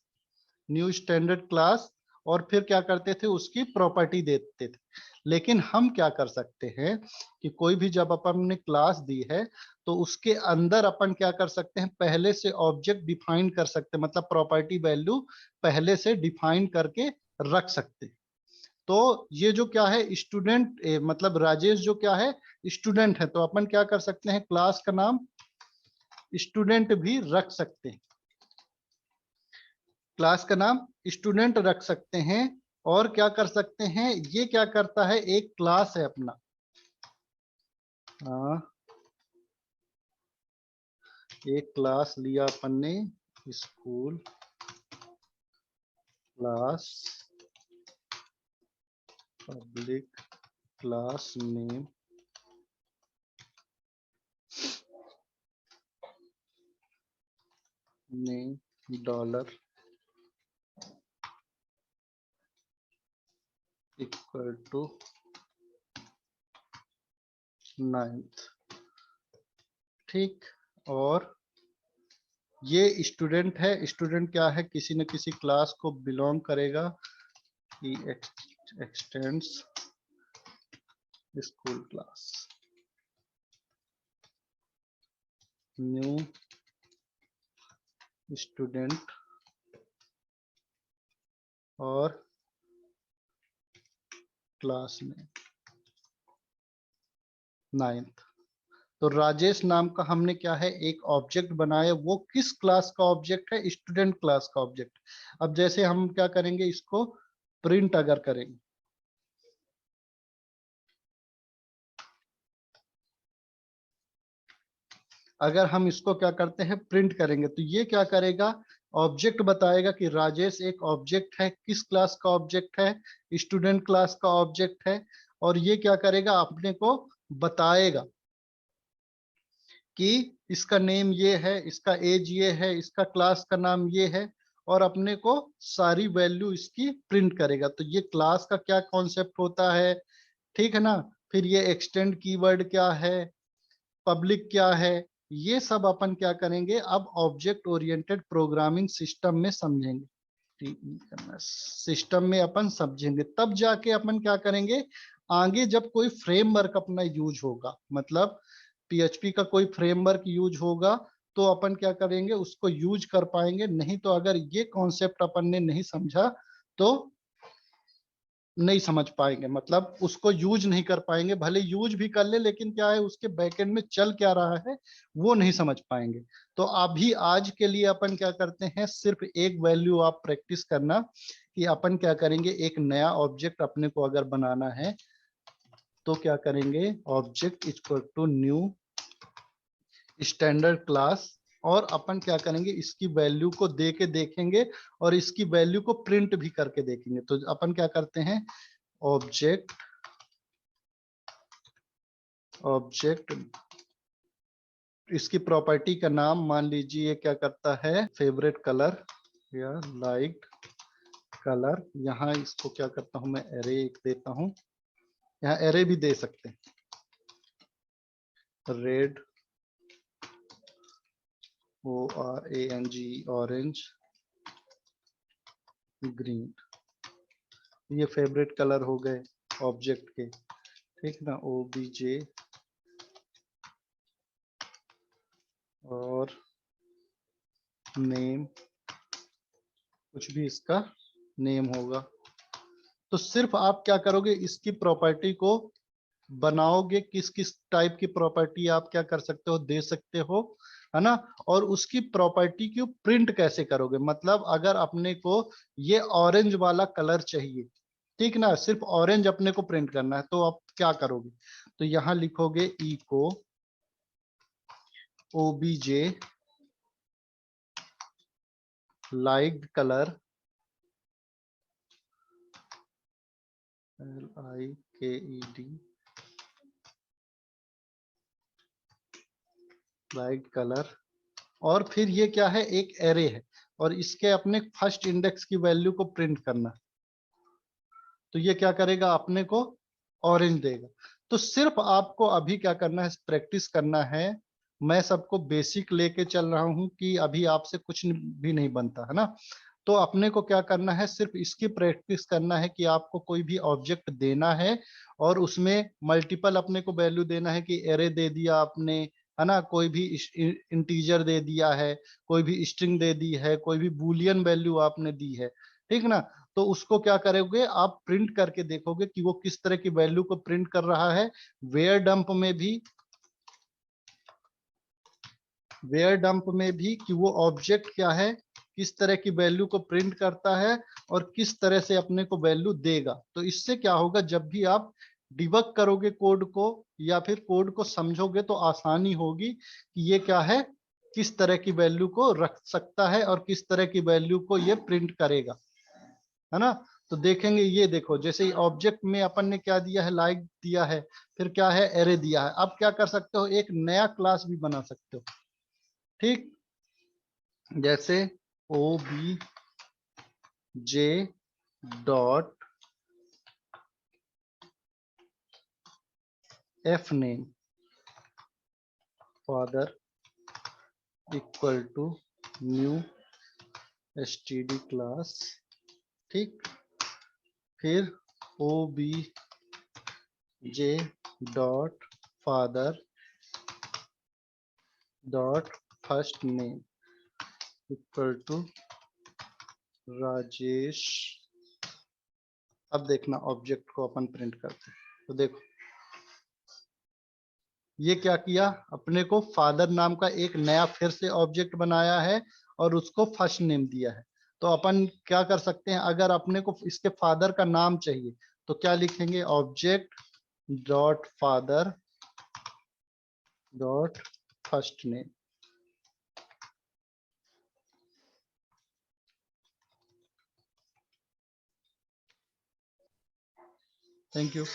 new standard class, और फिर क्या करते थे, उसकी प्रॉपर्टी देते थे। लेकिन हम क्या कर सकते हैं कि कोई भी जब अपन ने क्लास दी है तो उसके अंदर अपन क्या कर सकते हैं, पहले से ऑब्जेक्ट डिफाइन कर सकते हैं, मतलब प्रॉपर्टी वैल्यू पहले से डिफाइन करके रख सकते हैं। तो ये जो क्या है स्टूडेंट, मतलब राजेश जो क्या है स्टूडेंट है, तो अपन क्या कर सकते हैं, क्लास का नाम स्टूडेंट भी रख सकते हैं, क्लास का नाम स्टूडेंट रख सकते हैं। और क्या कर सकते हैं, ये क्या करता है, एक क्लास है अपना, हाँ, एक क्लास लिया अपन ने, school class public class name dollar equal to 9th, ठीक। और ये स्टूडेंट है, स्टूडेंट क्या है, किसी न किसी क्लास को बिलोंग करेगा, कि x tends school class, new student और क्लास में 9th। तो राजेश नाम का हमने क्या है, एक ऑब्जेक्ट बनाया, वो किस क्लास का ऑब्जेक्ट है, स्टूडेंट क्लास का ऑब्जेक्ट। अब जैसे हम क्या करेंगे, इसको प्रिंट अगर करेंगे, अगर हम इसको क्या करते हैं प्रिंट करेंगे, तो ये क्या करेगा, ऑब्जेक्ट बताएगा कि राजेश एक ऑब्जेक्ट है, किस क्लास का ऑब्जेक्ट है, स्टूडेंट क्लास का ऑब्जेक्ट है। और ये क्या करेगा, अपने को बताएगा कि इसका नेम ये है, इसका एज ये है, इसका क्लास का नाम ये है, और अपने को सारी वैल्यू इसकी प्रिंट करेगा। तो ये क्लास का क्या कॉन्सेप्ट होता है, ठीक है ना। फिर ये एक्सटेंड कीवर्ड क्या है, पब्लिक क्या है, ये सब अपन क्या करेंगे, अब ऑब्जेक्ट ओरिएंटेड प्रोग्रामिंग सिस्टम में समझेंगे, सिस्टम में अपन समझेंगे, तब जाके अपन क्या करेंगे, आगे जब कोई फ्रेमवर्क अपना यूज होगा, मतलब पीएचपी का कोई फ्रेमवर्क यूज होगा, तो अपन क्या करेंगे, उसको यूज कर पाएंगे। नहीं तो अगर ये कॉन्सेप्ट अपन ने नहीं समझा तो नहीं समझ पाएंगे, मतलब उसको यूज नहीं कर पाएंगे, भले यूज भी कर ले लेकिन क्या है उसके बैकएंड में चल क्या रहा है वो नहीं समझ पाएंगे। तो अभी आज के लिए अपन क्या करते हैं, सिर्फ एक वैल्यू आप प्रैक्टिस करना, कि अपन क्या करेंगे, एक नया ऑब्जेक्ट अपने को अगर बनाना है तो क्या करेंगे, object equal to new standard class, और अपन क्या करेंगे, इसकी वैल्यू को दे के देखेंगे और इसकी वैल्यू को प्रिंट भी करके देखेंगे। तो अपन क्या करते हैं, ऑब्जेक्ट ऑब्जेक्ट इसकी प्रॉपर्टी का नाम मान लीजिए क्या करता है, फेवरेट कलर या लाइक कलर। यहाँ इसको क्या करता हूं मैं, एरे एक देता हूं, यहाँ एरे भी दे सकते हैं, रेड ORANG ऑरेंज ग्रीन, ये फेवरेट कलर हो गए ऑब्जेक्ट के, ठीक ना। OBJ और नेम, कुछ भी इसका नेम होगा। तो सिर्फ आप क्या करोगे, इसकी प्रॉपर्टी को बनाओगे, किस किस टाइप की प्रॉपर्टी आप क्या कर सकते हो, दे सकते हो, है ना। और उसकी प्रॉपर्टी को प्रिंट कैसे करोगे, मतलब अगर अपने को ये ऑरेंज वाला कलर चाहिए, ठीक ना, सिर्फ ऑरेंज अपने को प्रिंट करना है, तो आप क्या करोगे, तो यहां लिखोगे echo OBJ liked colour, LIKED light colour. और फिर ये क्या है, एक एरे है, और इसके अपने फर्स्ट इंडेक्स की वैल्यू को प्रिंट करना, तो ये क्या करेगा, अपने को ऑरेंज देगा। तो सिर्फ आपको अभी क्या करना है, प्रैक्टिस करना है। मैं सबको बेसिक लेके चल रहा हूं कि अभी आपसे कुछ भी नहीं बनता है ना। तो अपने को क्या करना है, सिर्फ इसकी प्रैक्टिस करना है कि आपको कोई भी ऑब्जेक्ट देना है और उसमें मल्टीपल अपने को वैल्यू देना है कि एरे दे दिया आपने, है ना, कोई भी इंटीजर दे दिया है, कोई भी स्ट्रिंग दे दी है, कोई भी बूलियन वैल्यू आपने दी है, ठीक ना। तो उसको क्या करोगे आप, प्रिंट करके देखोगे कि वो किस तरह की वैल्यू को प्रिंट कर रहा है। वेयर डंप में भी, वेयर डंप में भी कि वो ऑब्जेक्ट क्या है, किस तरह की वैल्यू को प्रिंट करता है और किस तरह से अपने को वैल्यू देगा। तो इससे क्या होगा, जब भी आप डिबग करोगे कोड को या फिर कोड को समझोगे तो आसानी होगी कि ये क्या है, किस तरह की वैल्यू को रख सकता है और किस तरह की वैल्यू को ये प्रिंट करेगा, है ना। तो देखेंगे, ये देखो जैसे ऑब्जेक्ट में अपन ने क्या दिया है, लाइक दिया है, फिर क्या है, एरे दिया है। अब क्या कर सकते हो, एक नया क्लास भी बना सकते हो, ठीक। जैसे O B J dot f name father equal to new STD class, ठीक। फिर O B J dot father dot first name equal to Rajesh. अब देखना ऑब्जेक्ट को अपन प्रिंट करते हैं, तो देखो ये क्या किया, अपने को फादर नाम का एक नया फिर से ऑब्जेक्ट बनाया है और उसको फर्स्ट नेम दिया है। तो अपन क्या कर सकते हैं, अगर अपने को इसके फादर का नाम चाहिए तो क्या लिखेंगे, object dot father dot first name. Thank you.